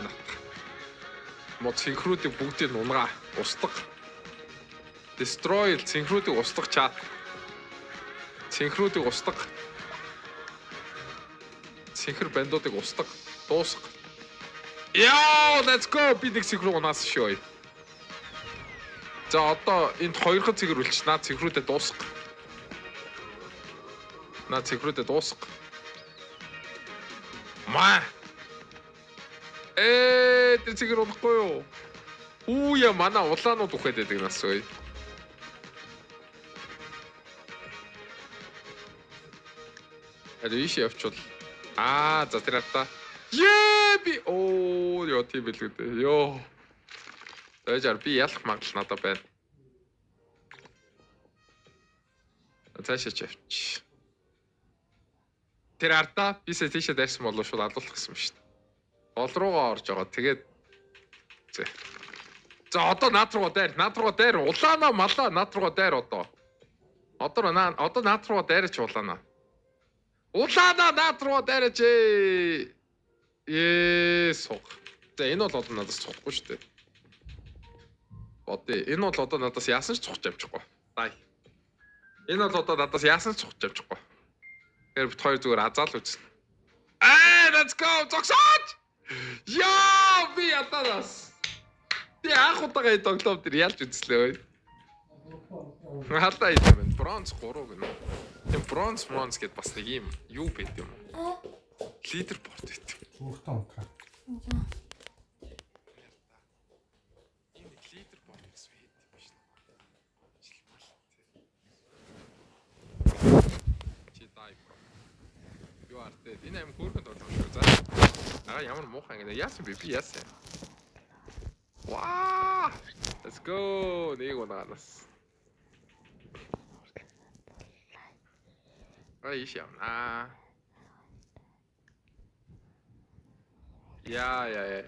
нат. Мод синхруудыг бүгдийг унгаа устгах. Destroy синхруудыг устгах чат. Синхруудыг устгах. Синхр бандуудыг устгах, дуусгах. Яа, let's go. Би нэг синхр унаас шөөе. За одоо энд хоёрхан цэгэр үлч наад цэгрүүдэд дуусгах. Наад цэгрүүдэд дуусгах. Маа. Тэр цэгэр унахгүй юу? Үе манай улаанууд үхээд байдаг нас ой. Эдиш явчул. За тэр та. Би ёо тийм билүү дээ. Ёо. Эжар би ялах магадлал надад байна. Цаашаа явчих. Тэр арта бисээ тийшээ дайсан болов шууд алуулах гэсэн юм шүү дээ. Гол руугаа орж байгаа. Тэгээд за одоо наад руугаа дайр. Улаанаа малаа наад руугаа дайр одоо. Одоо наад руугаа дайрч улаанаа. Улаанаа наад руугаа дайрч суг. За энэ бол одоо надаас цохохгүй шүү дээ. Одоо энэ бол одоо надаас яасан ч цохож авчихгүй. Дай. Энэ бол одоо надаас яасан ч цохож авчихгүй. Тэр бит хоёр зүгээр азаал үзнэ. Let's go. Зогсооч. Яа, би ятанаас. Би анх удаага тоглоом тэр ялж үзлээ. Халтаа юм байна. Бронз 3 гэнэ. Тэм бронз гэд бас нэг юм юу байд юм уу? Лидерборд байд. Өөртөө унтраа. Энэ лидерборд гэсэн байд юм шиг. Чи дай. Юу артай. Энэ аим хөөрхөн тоглоом шүү. За. Ямар муухай ингэ. Яасан би яасан. Ваа! Let's go. Нэг унаанаас. Иш явна. Я.